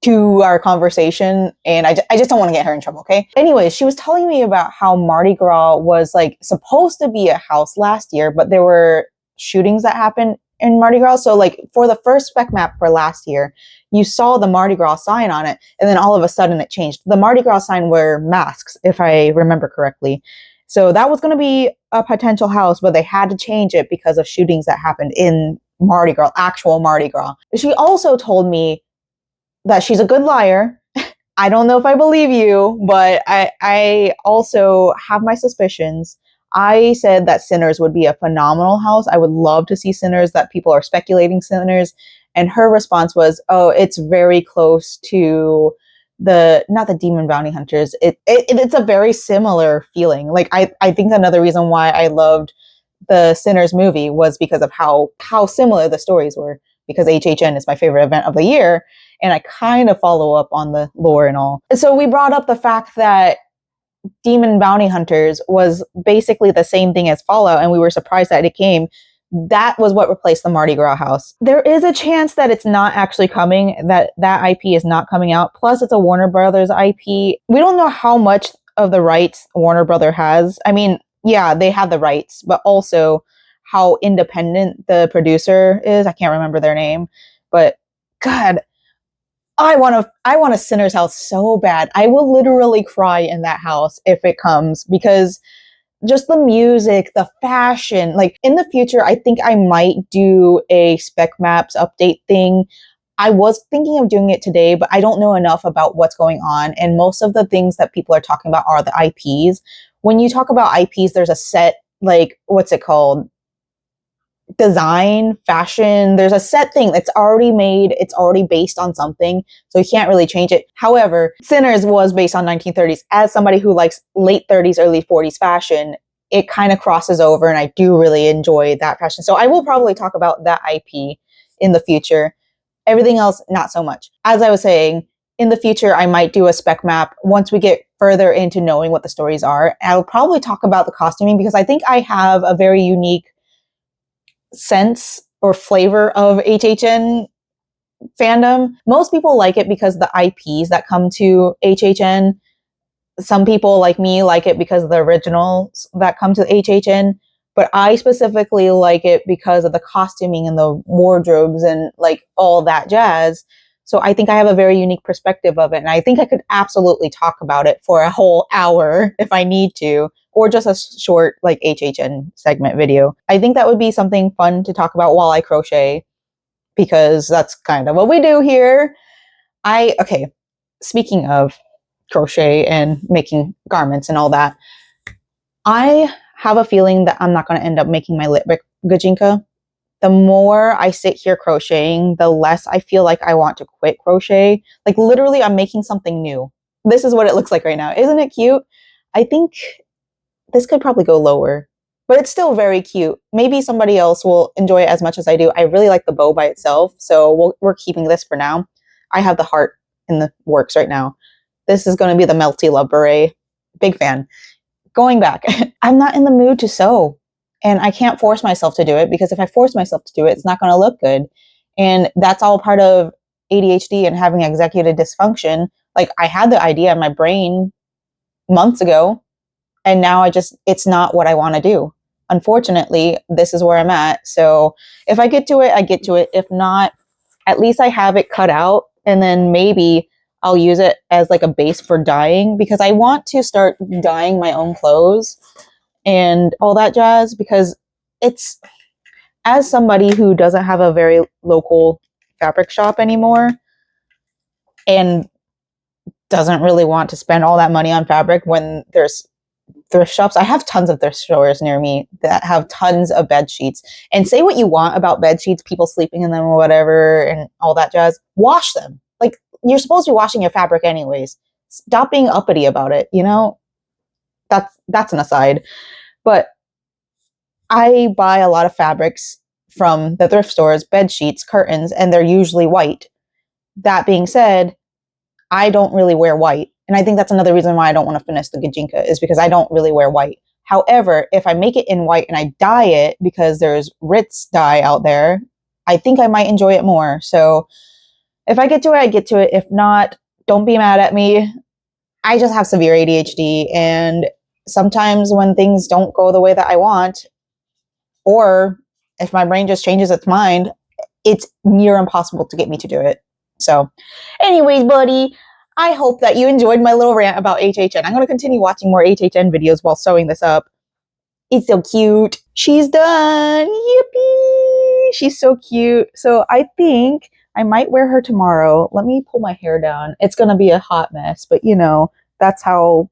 to our conversation, and I just don't want to get her in trouble, okay? Anyways, she was telling me about how Mardi Gras was like supposed to be a house last year, but there were shootings that happened in Mardi Gras. So like for the first spec map for last year, you saw the Mardi Gras sign on it, and then all of a sudden it changed. The Mardi Gras sign were masks, if I remember correctly. So that was going to be a potential house, but they had to change it because of shootings that happened in Mardi Gras, actual Mardi Gras. She also told me that she's a good liar. I don't know if I believe you, but I also have my suspicions. I said that Sinners would be a phenomenal house. I would love to see Sinners, that people are speculating Sinners. And her response was, oh, it's very close to not the Demon Bounty Hunters. It's a very similar feeling. Like, I think another reason why I loved the Sinners movie was because of how similar the stories were, because HHN is my favorite event of the year. And I kind of follow up on the lore and all. So we brought up the fact that Demon Bounty Hunters was basically the same thing as Fallout, and we were surprised that it came. That was what replaced the Mardi Gras house. There is a chance that it's not actually coming, that IP is not coming out. Plus, it's a Warner Brothers IP. We don't know how much of the rights Warner Brother has. I mean, yeah, they have the rights, but also how independent the producer is. I can't remember their name, but God, I want a Sinner's house so bad. I will literally cry in that house if it comes, because just the music, the fashion, like in the future, I think I might do a spec maps update thing. I was thinking of doing it today, but I don't know enough about what's going on. And most of the things that people are talking about are the IPs. When you talk about IPs, there's a set, like, what's it called? Design, fashion, there's a set thing that's already made, it's already based on something, so you can't really change it. However, Sinners was based on 1930s. As somebody who likes late 30s, early 40s fashion, it kind of crosses over, and I do really enjoy that fashion. So I will probably talk about that IP in the future. Everything else, not so much. As I was saying, in the future, I might do a spec map once we get further into knowing what the stories are. I'll probably talk about the costuming, because I think I have a very unique sense or flavor of HHN fandom. Most people like it because the IPs that come to HHN. Some people like me like it because of the originals that come to HHN, but I specifically like it because of the costuming and the wardrobes and like all that jazz. So I think I have a very unique perspective of it, and I think I could absolutely talk about it for a whole hour if I need to, or just a short like HHN segment video. I think that would be something fun to talk about while I crochet, because that's kind of what we do here. Okay, speaking of crochet and making garments and all that, I have a feeling that I'm not going to end up making my lipstick gajinka. The more I sit here crocheting, the less I feel like I want to quit crochet. Like literally, I'm making something new. This is what it looks like right now. Isn't it cute? I think this could probably go lower, but it's still very cute. Maybe somebody else will enjoy it as much as I do. I really like the bow by itself, so we're keeping this for now. I have the heart in the works right now. This is going to be the Melty Love beret. Big fan. Going back, I'm not in the mood to sew, and I can't force myself to do it, because if I force myself to do it, it's not going to look good. And that's all part of ADHD and having executive dysfunction. Like, I had the idea in my brain months ago, and now it's not what I want to do. Unfortunately, this is where I'm at. So if I get to it, I get to it. If not, at least I have it cut out, and then maybe I'll use it as like a base for dyeing, because I want to start dyeing my own clothes and all that jazz, because it's, as somebody who doesn't have a very local fabric shop anymore and doesn't really want to spend all that money on fabric when there's thrift shops. I have tons of thrift stores near me that have tons of bed sheets. And say what you want about bed sheets, people sleeping in them or whatever and all that jazz. Wash them. Like, you're supposed to be washing your fabric anyways. Stop being uppity about it, you know? That's an aside. But I buy a lot of fabrics from the thrift stores, bed sheets, curtains, and they're usually white. That being said, I don't really wear white. And I think that's another reason why I don't want to finish the gajinka, is because I don't really wear white. However, if I make it in white and I dye it, because there's Ritz dye out there, I think I might enjoy it more. So if I get to it, I get to it. If not, don't be mad at me. I just have severe ADHD, and sometimes when things don't go the way that I want, or if my brain just changes its mind, it's near impossible to get me to do it. So anyways, buddy, I hope that you enjoyed my little rant about HHN. I'm going to continue watching more HHN videos while sewing this up. It's so cute. She's done. Yippee! She's so cute. So I think I might wear her tomorrow. Let me pull my hair down. It's going to be a hot mess, but you know, that's how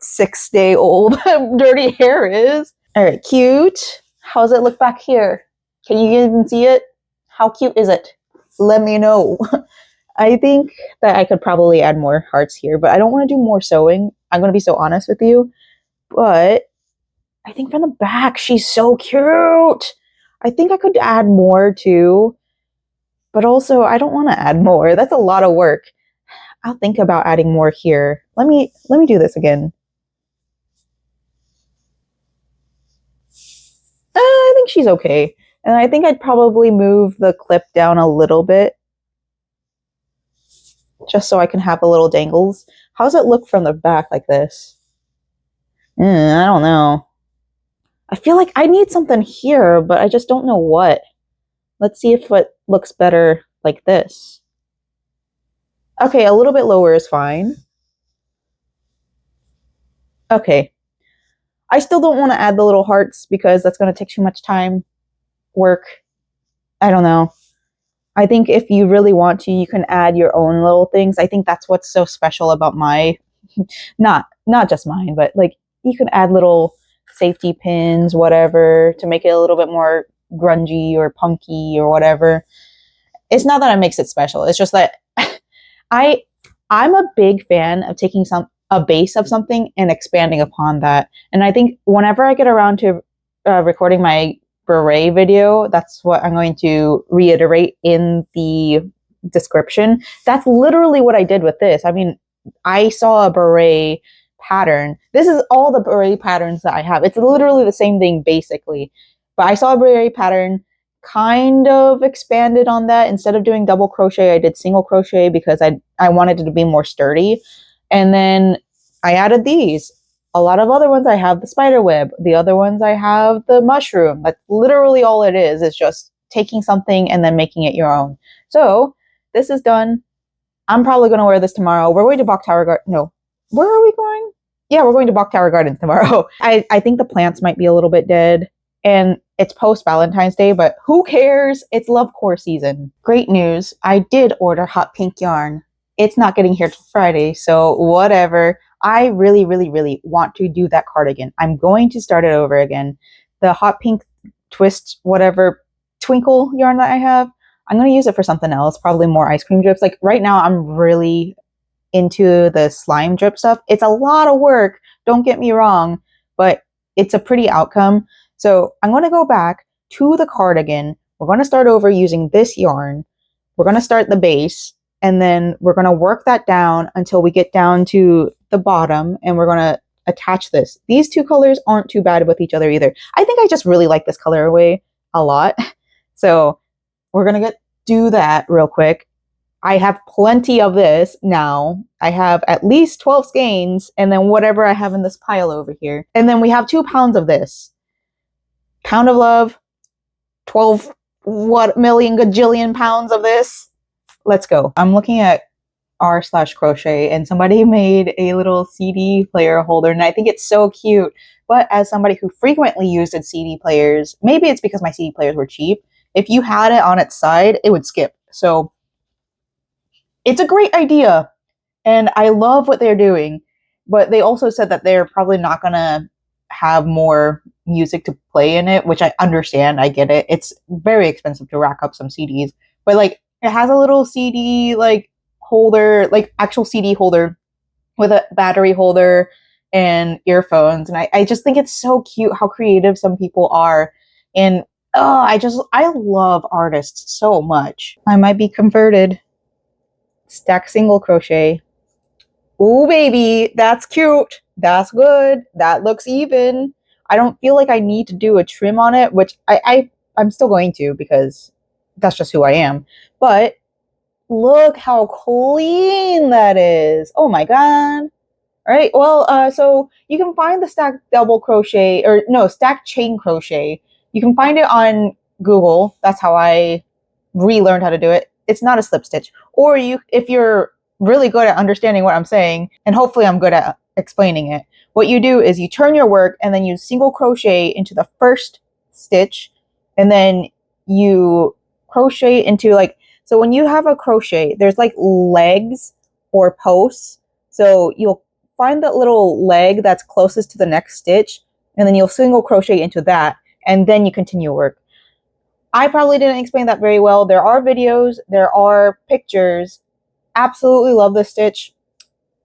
6-day-old dirty hair is. All right, cute. How does it look back here? Can you even see it? How cute is it? Let me know. I think that I could probably add more hearts here, but I don't want to do more sewing. I'm going to be so honest with you. But I think from the back, she's so cute. I think I could add more too. But also, I don't want to add more. That's a lot of work. I'll think about adding more here. Let me do this again. I think she's okay. And I think I'd probably move the clip down a little bit, just so I can have the little dangles. How does it look from the back like this? I don't know. I feel like I need something here, but I just don't know what. Let's see if it looks better like this. Okay, a little bit lower is fine. Okay. I still don't want to add the little hearts because that's going to take too much time, work. I don't know. I think if you really want to, you can add your own little things. I think that's what's so special about my, not just mine, but like you can add little safety pins, whatever, to make it a little bit more grungy or punky or whatever. It's not that it makes it special. It's just that I'm a big fan of taking a base of something and expanding upon that. And I think whenever I get around to recording my beret video, that's what I'm going to reiterate in the description. That's literally what I did with this. I mean, I saw a beret pattern. This is all the beret patterns that I have. It's literally the same thing basically. But I saw a beret pattern, kind of expanded on that. Instead of doing double crochet, I did single crochet because I wanted it to be more sturdy. And then I added these. A lot of other ones I have the spider web. The other ones I have the mushroom. That's literally all it is. It's just taking something and then making it your own. So this is done. I'm probably going to wear this tomorrow. We're going to Bok Tower Gardens. No. Where are we going? Yeah, we're going to Bok Tower Gardens tomorrow. I think the plants might be a little bit dead, and it's post-Valentine's Day, but who cares? It's love core season. Great news. I did order hot pink yarn. It's not getting here till Friday, so whatever. I really, really, really want to do that cardigan. I'm going to start it over again. The hot pink twist, whatever, twinkle yarn that I have, I'm going to use it for something else, probably more ice cream drips. Like right now, I'm really into the slime drip stuff. It's a lot of work, don't get me wrong, but it's a pretty outcome. So I'm going to go back to the cardigan. We're going to start over using this yarn. We're going to start the base, and then we're going to work that down until we get down to the bottom, and we're going to attach this. These two colors aren't too bad with each other either. I think I just really like this colorway a lot. So we're going to do that real quick. I have plenty of this now. I have at least 12 skeins, and then whatever I have in this pile over here. And then we have 2 pounds of this. Pound of love, 12 what million gajillion pounds of this. Let's go. I'm looking at r/crochet, and somebody made a little CD player holder, and I think it's so cute. But as somebody who frequently used CD players, maybe it's because my CD players were cheap, if you had it on its side, it would skip. So it's a great idea, and I love what they're doing, but they also said that they're probably not going to have more music to play in it, which I understand. I get it. It's very expensive to rack up some CDs, but like it has a little CD like holder, like actual CD holder with a battery holder and earphones. And I just think it's so cute how creative some people are. And I love artists so much. I might be converted. Stack single crochet. Ooh, baby, that's cute. That's good. That looks even. I don't feel like I need to do a trim on it, which I'm still going to because that's just who I am. But look how clean that is. Oh my god. All right. Well, so you can find the stack double crochet, or no, stack chain crochet. You can find it on Google. That's how I relearned how to do it. It's not a slip stitch. Or if you're really good at understanding what I'm saying, and hopefully I'm good at explaining it, what you do is you turn your work and then you single crochet into the first stitch, and then you crochet into like, so when you have a crochet, there's like legs or posts. So you'll find that little leg that's closest to the next stitch, and then you'll single crochet into that, and then you continue work. I probably didn't explain that very well. There are videos, there are pictures. Absolutely love this stitch.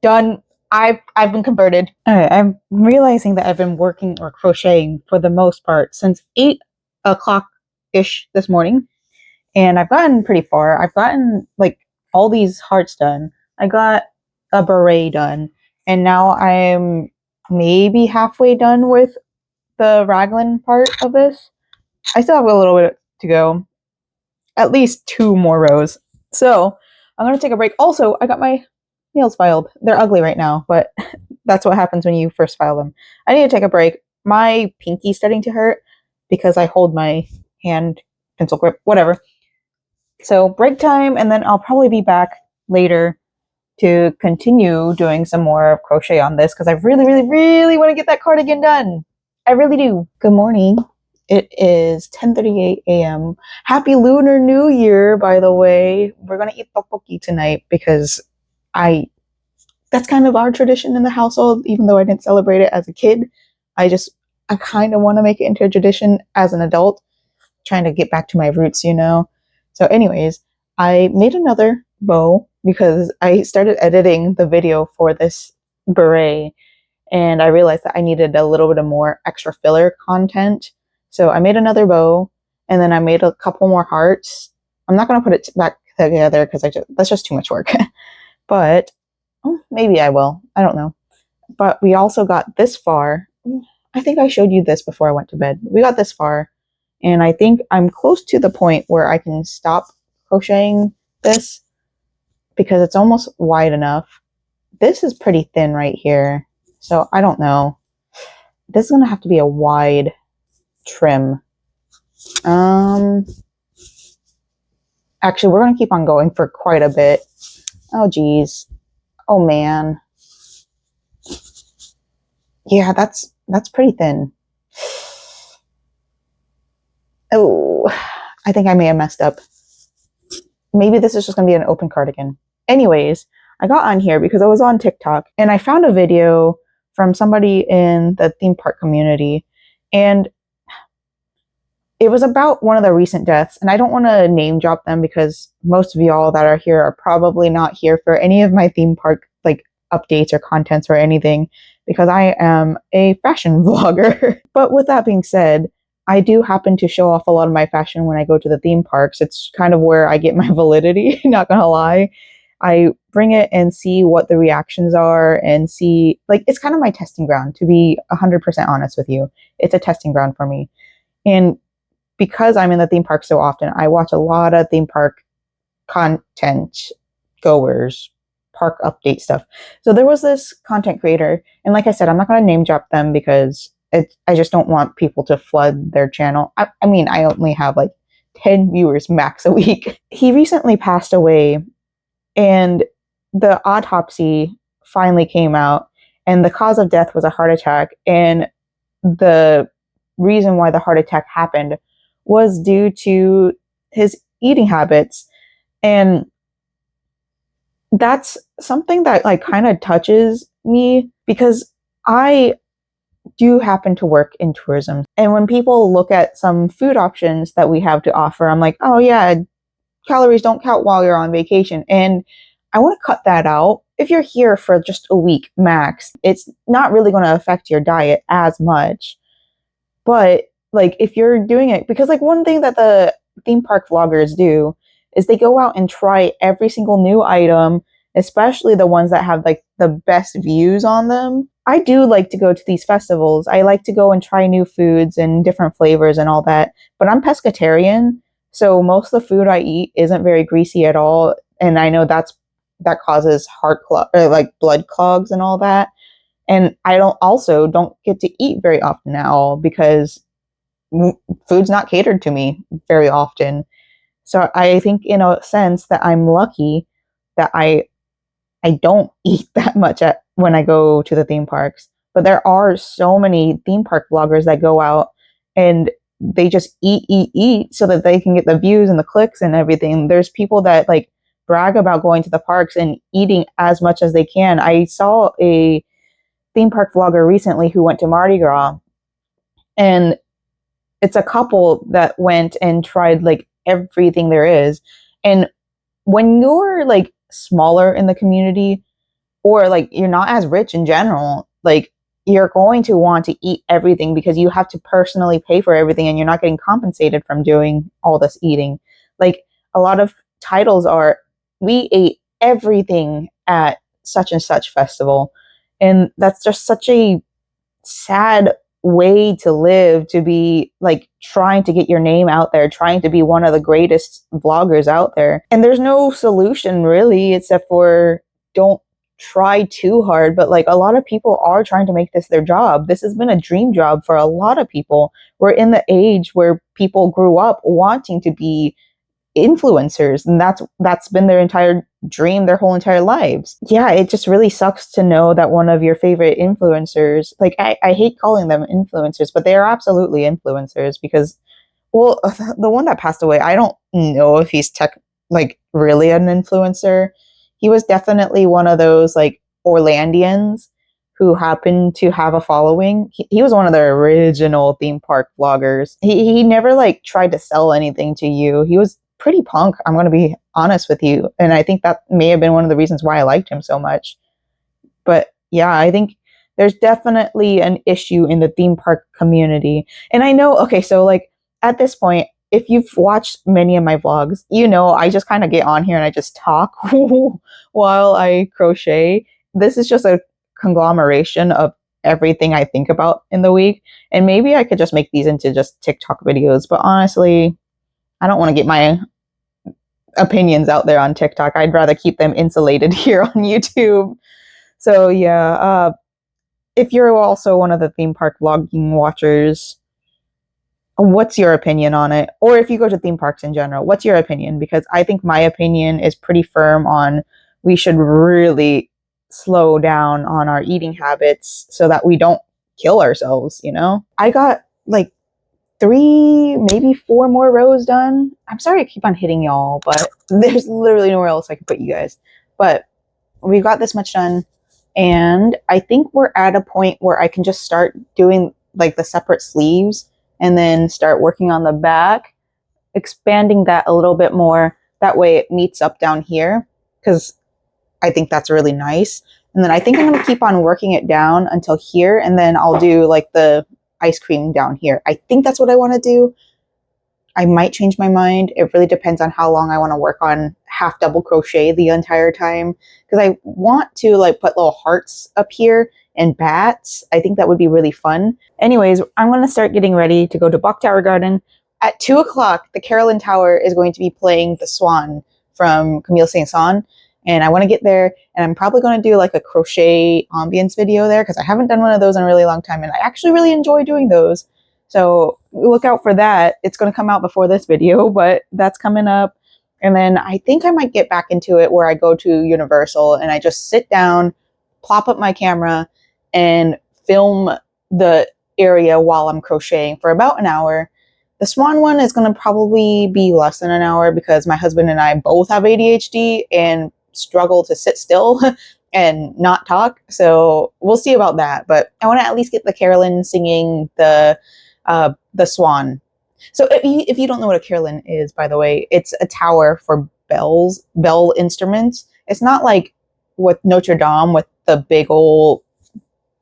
Done. I've been converted. All right, I'm realizing that I've been working or crocheting for the most part since 8 o'clock-ish this morning, and I've gotten pretty far. I've gotten like all these hearts done. I got a beret done, and now I'm maybe halfway done with the raglan part of this. I still have a little bit to go. At least 2 more rows. So I'm going to take a break. Also, I got my nails filed. They're ugly right now, but that's what happens when you first file them. I need to take a break. My pinky's starting to hurt because I hold my hand pencil grip, whatever. So break time, and then I'll probably be back later to continue doing some more crochet on this because I really, really, really want to get that cardigan done. I really do. Good morning. It is 10:38 a.m. Happy Lunar New Year, by the way. We're going to eat tteokbokki tonight because that's kind of our tradition in the household, even though I didn't celebrate it as a kid. I kind of want to make it into a tradition as an adult, trying to get back to my roots, you know. So anyways, I made another bow because I started editing the video for this beret, and I realized that I needed a little bit of more extra filler content. So I made another bow, and then I made a couple more hearts. I'm not going to put it back together because that's just too much work. But maybe I will. I don't know. But we also got this far. I think I showed you this before I went to bed. We got this far, and I think I'm close to the point where I can stop crocheting this because it's almost wide enough. This is pretty thin right here, so I don't know. This is going to have to be a wide trim. Actually, we're going to keep on going for quite a bit. Oh, geez. Oh, man. Yeah, that's pretty thin. Oh, I think I may have messed up. Maybe this is just going to be an open cardigan. Anyways, I got on here because I was on TikTok and I found a video from somebody in the theme park community, and it was about one of the recent deaths. And I don't want to name drop them because most of y'all that are here are probably not here for any of my theme park like updates or contents or anything, because I am a fashion vlogger. But with that being said, I do happen to show off a lot of my fashion when I go to the theme parks. It's kind of where I get my validity, not gonna lie. I bring it and see what the reactions are and see, like, it's kind of my testing ground, to be 100% honest with you. It's a testing ground for me. And because I'm in the theme park so often, I watch a lot of theme park content goers, park update stuff. So there was this content creator, and like I said, I'm not going to name drop them because I just don't want people to flood their channel. I mean, I only have like 10 viewers max a week. He recently passed away, and the autopsy finally came out, and the cause of death was a heart attack. And the reason why the heart attack happened was due to his eating habits. And that's something that like kind of touches me because I do happen to work in tourism. And when people look at some food options that we have to offer, I'm like, oh yeah, calories don't count while you're on vacation. And I want to cut that out. If you're here for just a week max, it's not really going to affect your diet as much. But like if you're doing it, because like one thing that the theme park vloggers do is they go out and try every single new item, especially the ones that have like the best views on them. I do like to go to these festivals. I like to go and try new foods and different flavors and all that. But I'm pescatarian, so most of the food I eat isn't very greasy at all, and I know that causes like blood clogs and all that. And I don't get to eat very often at all because food's not catered to me very often. So I think in a sense that I'm lucky that I don't eat that much when I go to the theme parks. But there are so many theme park vloggers that go out and they just eat so that they can get the views and the clicks and everything. There's people that like brag about going to the parks and eating as much as they can. I saw a theme park vlogger recently who went to Mardi Gras, and it's a couple that went and tried like everything there is. And when you're like smaller in the community, or like you're not as rich in general, like you're going to want to eat everything because you have to personally pay for everything and you're not getting compensated from doing all this eating. Like a lot of titles are, we ate everything at such and such festival. And that's just such a sad way to live, to be like trying to get your name out there, trying to be one of the greatest vloggers out there. And there's no solution really, except for don't try too hard. But like a lot of people are trying to make this their job. This has been a dream job for a lot of people. We're in the age where people grew up wanting to be influencers, and that's been their entire dream, their whole entire lives. Yeah, it just really sucks to know that one of your favorite influencers, like I hate calling them influencers, but they are absolutely influencers because, well, the one that passed away, I don't know if he's like really an influencer. He was definitely one of those like Orlandians who happened to have a following. He was one of the original theme park vloggers. He never like tried to sell anything to you. He was pretty punk, I'm going to be honest with you. And I think that may have been one of the reasons why I liked him so much. But yeah, I think there's definitely an issue in the theme park community. And I know, okay, so like at this point, if you've watched many of my vlogs, you know, I just kind of get on here and I just talk while I crochet. This is just a conglomeration of everything I think about in the week. And maybe I could just make these into just TikTok videos. But honestly, I don't want to get my opinions out there on TikTok. I'd rather keep them insulated here on YouTube. So yeah, if you're also one of the theme park vlogging watchers, what's your opinion on it? Or if you go to theme parks in general, what's your opinion? Because I think my opinion is pretty firm on we should really slow down on our eating habits so that we don't kill ourselves, you know? I got like 3, maybe 4 more rows done. I'm sorry I keep on hitting y'all, but there's literally nowhere else I can put you guys. But we've got this much done, and I think we're at a point where I can just start doing like the separate sleeves and then start working on the back, expanding that a little bit more. That way it meets up down here, because I think that's really nice. And then I think I'm going to keep on working it down until here, and then I'll do like the ice cream down here. I think that's what I want to do. I might change my mind. It really depends on how long I want to work on half double crochet the entire time, because I want to like put little hearts up here and bats. I think that would be really fun. Anyways, I'm going to start getting ready to go to Bok Tower Garden. At 2 o'clock, the Carolyn Tower is going to be playing The Swan from Camille Saint-Saëns. And I want to get there, and I'm probably going to do like a crochet ambience video there, because I haven't done one of those in a really long time, and I actually really enjoy doing those. So look out for that. It's going to come out before this video, but that's coming up. And then I think I might get back into it where I go to Universal and I just sit down, plop up my camera, and film the area while I'm crocheting for about an hour. The Swan one is going to probably be less than an hour, because my husband and I both have ADHD and struggle to sit still and not talk. So we'll see about that. But I want to at least get the Carolyn singing the Swan. So if you don't know what a Carolyn is, by the way, it's a tower for bell instruments. It's not like with Notre Dame with the big old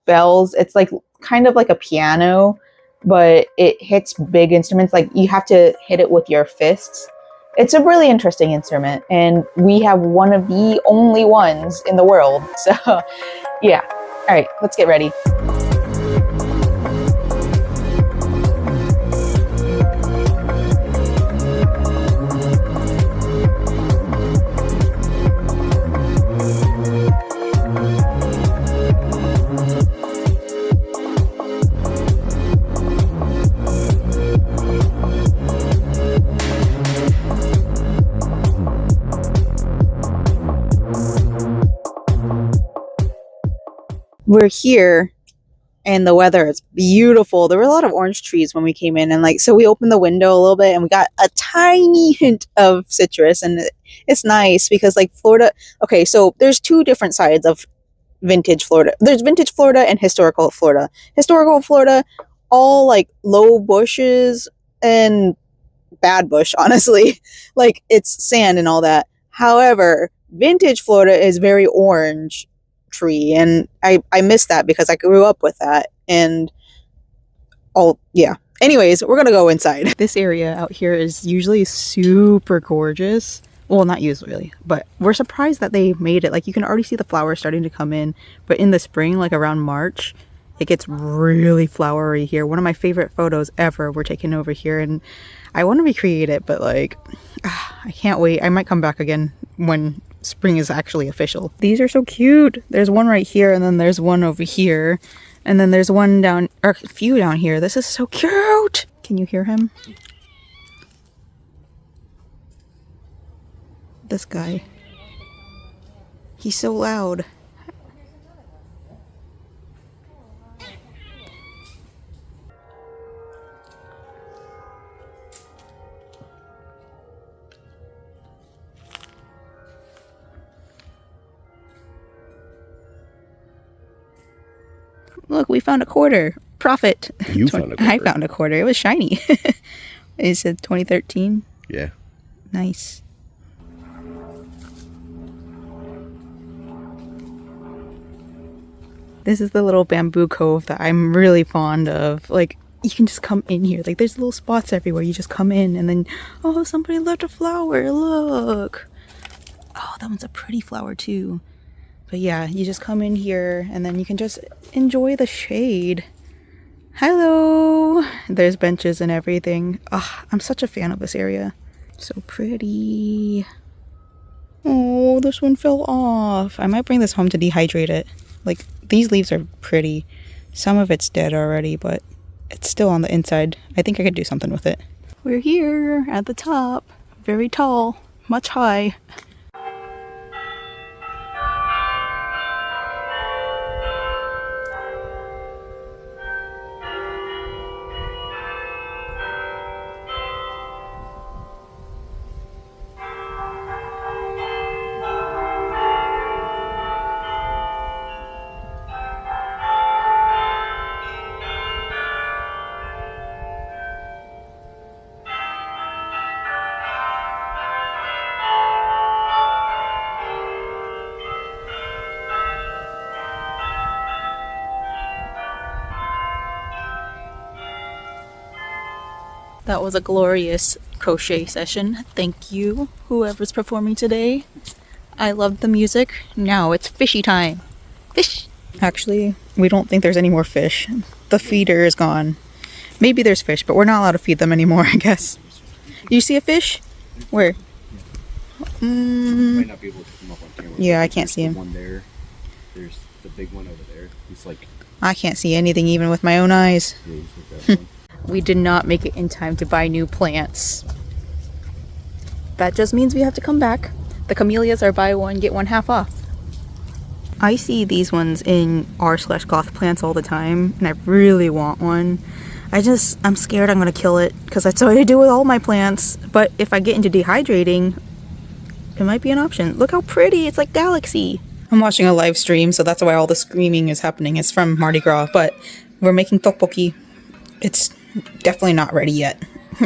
bells. It's like kind of like a piano, but it hits big instruments. Like you have to hit it with your fists. It's a really interesting instrument, and we have one of the only ones in the world. So yeah. All right, let's get ready. We're here and the weather is beautiful. There were a lot of orange trees when we came in, and like, so we opened the window a little bit and we got a tiny hint of citrus, and it's nice because like Florida, okay, so there's 2 different sides of vintage Florida. There's vintage Florida and historical Florida. Historical Florida, all like low bushes and bad bush, honestly. Like it's sand and all that. However, vintage Florida is very orange tree, and I miss that because I grew up with that. And yeah, anyways, we're gonna go inside. This area out here is usually super gorgeous. Well, not usually, but we're surprised that they made it. Like you can already see the flowers starting to come in, but in the spring, like around March, it gets really flowery here. One of my favorite photos ever were taken over here, and I want to recreate it, but like I can't wait. I might come back again when spring is actually official. These are so cute. There's one right here, and then there's one over here, and then there's one down, or a few down here. This is so cute. Can you hear him? This guy. He's so loud. Look, we found a quarter. Profit. You found a quarter. I found a quarter. It was shiny. It said 2013. Yeah. Nice. This is the little bamboo cove that I'm really fond of. Like, you can just come in here. Like, there's little spots everywhere. You just come in and then, oh, somebody left a flower. Look. Oh, that one's a pretty flower too. But yeah, you just come in here and then you can just enjoy the shade. Hello! There's benches and everything. Oh, I'm such a fan of this area. So pretty. Oh, this one fell off. I might bring this home to dehydrate it. Like, these leaves are pretty. Some of it's dead already, but it's still on the inside. I think I could do something with it. We're here at the top. Very tall. Much high. That was a glorious crochet session. Thank you, whoever's performing today. I loved the music. Now it's fishy time. Fish! Actually, we don't think there's any more fish. The feeder is gone. Maybe there's fish, but we're not allowed to feed them anymore, I guess. You see a fish? Where? Might not be able to come up on camera. Yeah, I can't see him. One there. There's the big one over there. He's like... I can't see anything even with my own eyes. Yeah, he's like that one. We did not make it in time to buy new plants. That just means we have to come back. The camellias are buy one, get one half off. I see these ones in r/goth plants all the time, and I really want one. I'm scared I'm gonna kill it, because that's what I do with all my plants. But if I get into dehydrating, it might be an option. Look how pretty, it's like Galaxy. I'm watching a live stream, so that's why all the screaming is happening. It's from Mardi Gras, but we're making tteokbokki. It's definitely not ready yet,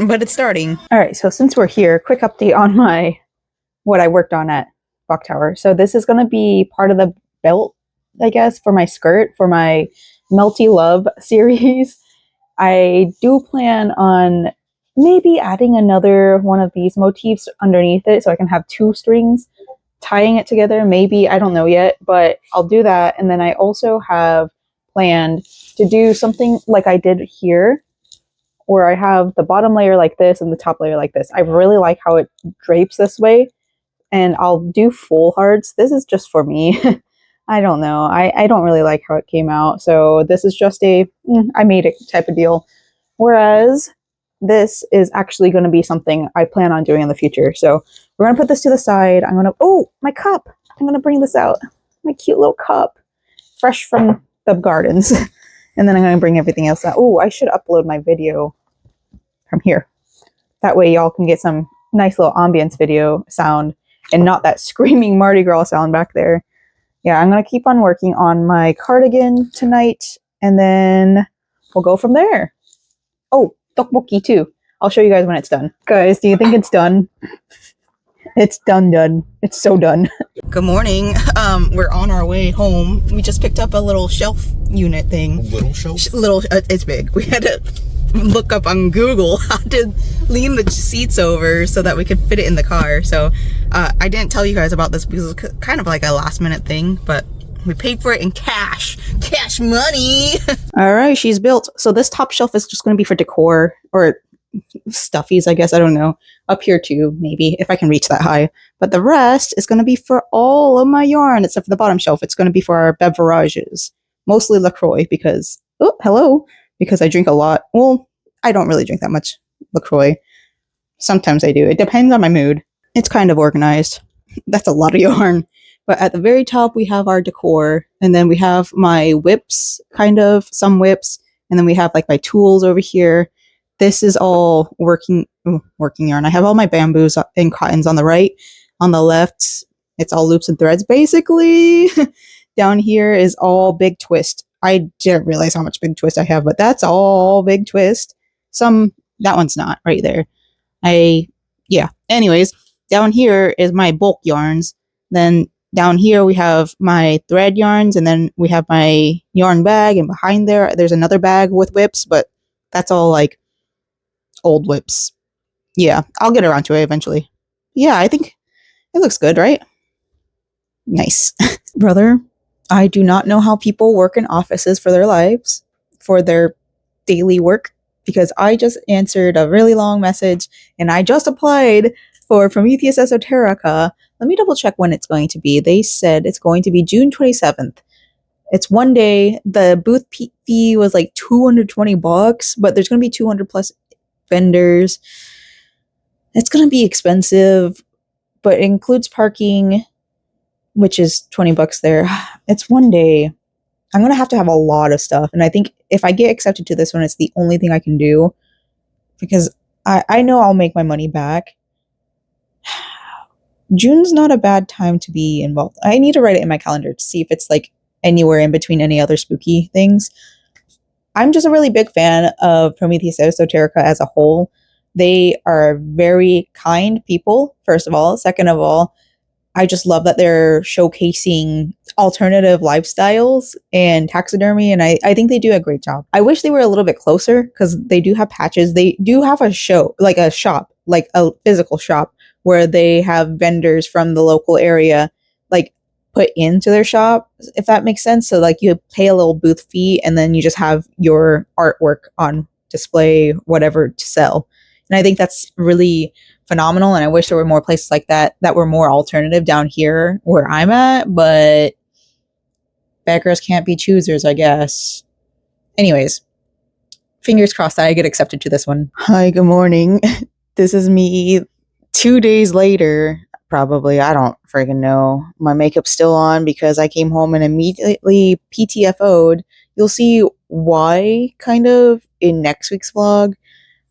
but it's starting. All right, so since we're here, quick update on what I worked on at Bok Tower. So this is gonna be part of the belt, I guess, for my skirt, for my Melty Love series. I do plan on maybe adding another one of these motifs underneath it so I can have two strings tying it together. Maybe, I don't know yet, but I'll do that. And then I also have planned to do something like I did here, where I have the bottom layer like this and the top layer like this. I really like how it drapes this way, and I'll do full hearts. This is just for me. I don't know. I don't really like how it came out. So this is just a, I made it type of deal. Whereas this is actually going to be something I plan on doing in the future. So we're going to put this to the side. I'm going to, oh, my cup. I'm going to bring this out. My cute little cup. Fresh from the gardens. And then I'm going to bring everything else out. Oh, I should upload my video from here. That way y'all can get some nice little ambience video sound and not that screaming Mardi Gras sound back there. Yeah, I'm going to keep on working on my cardigan tonight, and then we'll go from there. Oh, tteokbokki too. I'll show you guys when it's done. Guys, do you think it's done? It's done. It's so done. Good morning. We're on our way home. We just picked up a little shelf unit thing. A little shelf? It's big. We had to look up on Google how to lean the seats over so that we could fit it in the car. So I didn't tell you guys about this because it was kind of like a last minute thing, but we paid for it in cash money. All right, she's built. So this top shelf is just going to be for decor or stuffies, I guess. I don't know. Up here too, maybe, if I can reach that high. But the rest is going to be for all of my yarn, except for the bottom shelf. It's going to be for our beverages. Mostly LaCroix because, oh, hello, because I drink a lot. Well, I don't really drink that much LaCroix. Sometimes I do. It depends on my mood. It's kind of organized. That's a lot of yarn. But at the very top, we have our decor. And then we have my whips, kind of, some whips. And then we have like my tools over here. This is all working yarn. I have all my bamboos and cottons on the right. On the left, it's all loops and threads, basically. Down here is all big twist. I didn't realize how much big twist I have, but that's all big twist. That one's not right there. Yeah. Anyways, down here is my bulk yarns. Then down here we have my thread yarns, and then we have my yarn bag, and behind there's another bag with whips, but that's all like old whips. Yeah, I'll get around to it eventually. Yeah, I think it looks good, right? Nice. Brother, I do not know how people work in offices for their lives, for their daily work, because I just answered a really long message and I just applied for Prometheus Esoterica. Let me double check when it's going to be. They said it's going to be June 27th. It's one day. The booth fee was like $220, but there's going to be 200 plus vendors. It's going to be expensive, but it includes parking, which is $20 there. It's one day. I'm going to have a lot of stuff. And I think if I get accepted to this one, it's the only thing I can do, because I know I'll make my money back. June's not a bad time to be involved. I need to write it in my calendar to see if it's like anywhere in between any other spooky things. I'm just a really big fan of Prometheus Esoterica as a whole. They are very kind people, first of all. Second of all, I just love that they're showcasing alternative lifestyles and taxidermy, and I think they do a great job. I wish they were a little bit closer because they do have patches. They do have a show, like a shop, like a physical shop where they have vendors from the local area like put into their shop, if that makes sense. So like you pay a little booth fee and then you just have your artwork on display, whatever to sell. And I think that's really phenomenal, and I wish there were more places like that that were more alternative down here where I'm at, but beggars can't be choosers, I guess. Anyways, fingers crossed that I get accepted to this one. Hi, good morning. This is me 2 days later, probably. I don't freaking know. My makeup's still on because I came home and immediately PTFO'd. You'll see why kind of in next week's vlog.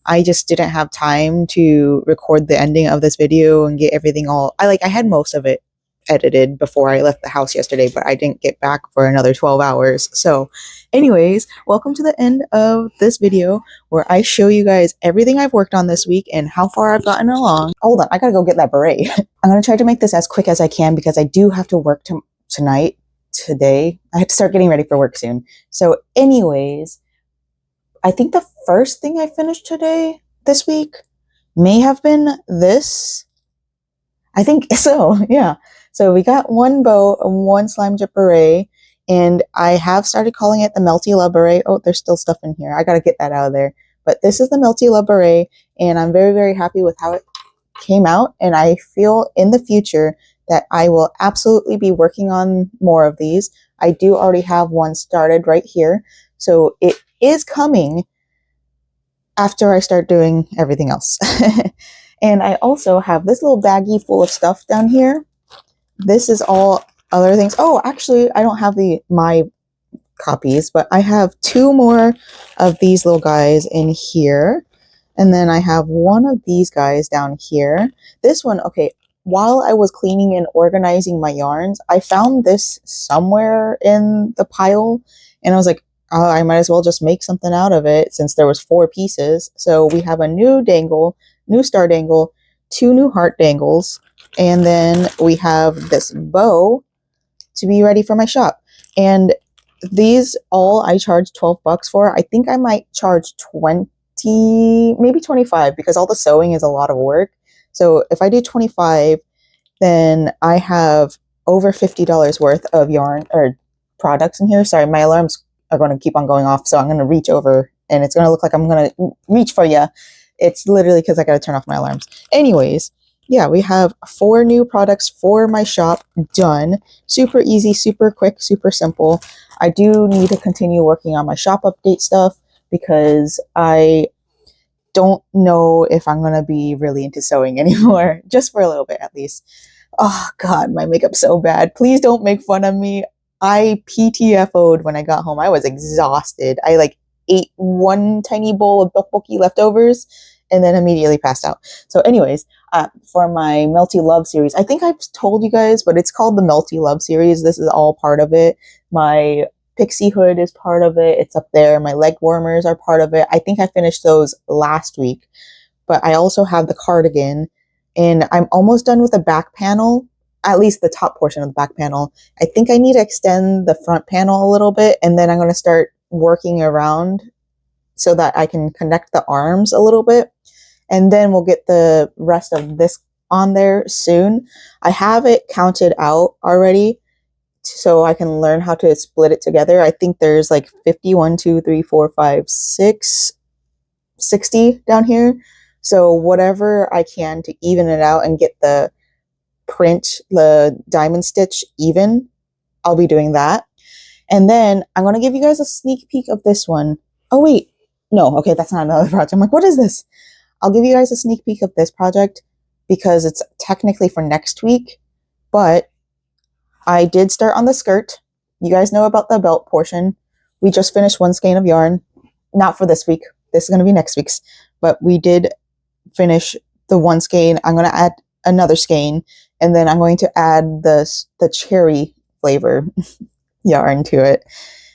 I just didn't have time to record the ending of this video and get everything all. I had most of it edited before I left the house yesterday, but I didn't get back for another 12 hours. So anyways, welcome to the end of this video where I show you guys everything I've worked on this week and how far I've gotten along. Hold on, I gotta go get that beret. I'm gonna try to make this as quick as I can because I do have to work today. I have to start getting ready for work soon. So anyways, I think the first thing I finished this week, may have been this. I think so, yeah. So we got one bow and one slime drip beret, and I have started calling it the Melty Love beret. Oh, there's still stuff in here. I gotta get that out of there. But this is the Melty Love beret, and I'm very, very happy with how it came out, and I feel in the future that I will absolutely be working on more of these. I do already have one started right here, so it is coming after I start doing everything else. And I also have this little baggie full of stuff down here. This is all other things. Oh, actually, I don't have my copies, but I have 2 more of these little guys in here. And then I have one of these guys down here. This one, okay, while I was cleaning and organizing my yarns, I found this somewhere in the pile. And I was like, oh, I might as well just make something out of it since there was 4 pieces. So we have a new star dangle, 2 new heart dangles, and then we have this bow to be ready for my shop. And these all I charged $12 for. I think I might charge 20, maybe 25 because all the sewing is a lot of work. So if I do 25, then I have over $50 worth of yarn or products in here. Sorry, my alarms are going to keep on going off, so I'm going to reach over and it's going to look like I'm going to reach for you. It's literally because I got to turn off my alarms. Anyways, yeah, we have 4 new products for my shop done. Super easy, super quick, super simple. I do need to continue working on my shop update stuff because I don't know if I'm going to be really into sewing anymore, just for a little bit at least. Oh God, my makeup's so bad. Please don't make fun of me. I PTFO'd when I got home. I was exhausted. I ate one tiny bowl of tteokbokki leftovers and then immediately passed out. So anyways, for my Melty Love series, I think I've told you guys, but it's called the Melty Love series. This is all part of it. My pixie hood is part of it. It's up there. My leg warmers are part of it. I think I finished those last week, but I also have the cardigan, and I'm almost done with the back panel, at least the top portion of the back panel. I think I need to extend the front panel a little bit, and then I'm going to start working around so that I can connect the arms a little bit. And then we'll get the rest of this on there soon. I have it counted out already so I can learn how to split it together. I think there's 51, 2, 3, 4, 5, 6, 60 down here. So whatever I can to even it out and get the diamond stitch even, I'll be doing that. And then I'm going to give you guys a sneak peek of this one. Oh, wait. No, okay, that's not another project. I'm like, what is this? I'll give you guys a sneak peek of this project because it's technically for next week, but I did start on the skirt. You guys know about the belt portion. We just finished one skein of yarn. Not for this week. This is going to be next week's, but we did finish the one skein. I'm going to add another skein, and then I'm going to add the cherry flavor yarn to it.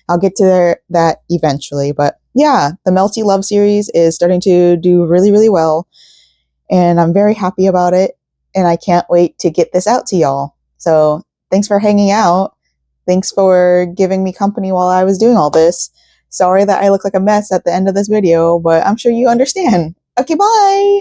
I'll get to that eventually, but yeah, the Melty Love series is starting to do really, really well, and I'm very happy about it, and I can't wait to get this out to y'all. So thanks for hanging out. Thanks for giving me company while I was doing all this. Sorry that I look like a mess at the end of this video, but I'm sure you understand. Okay, bye!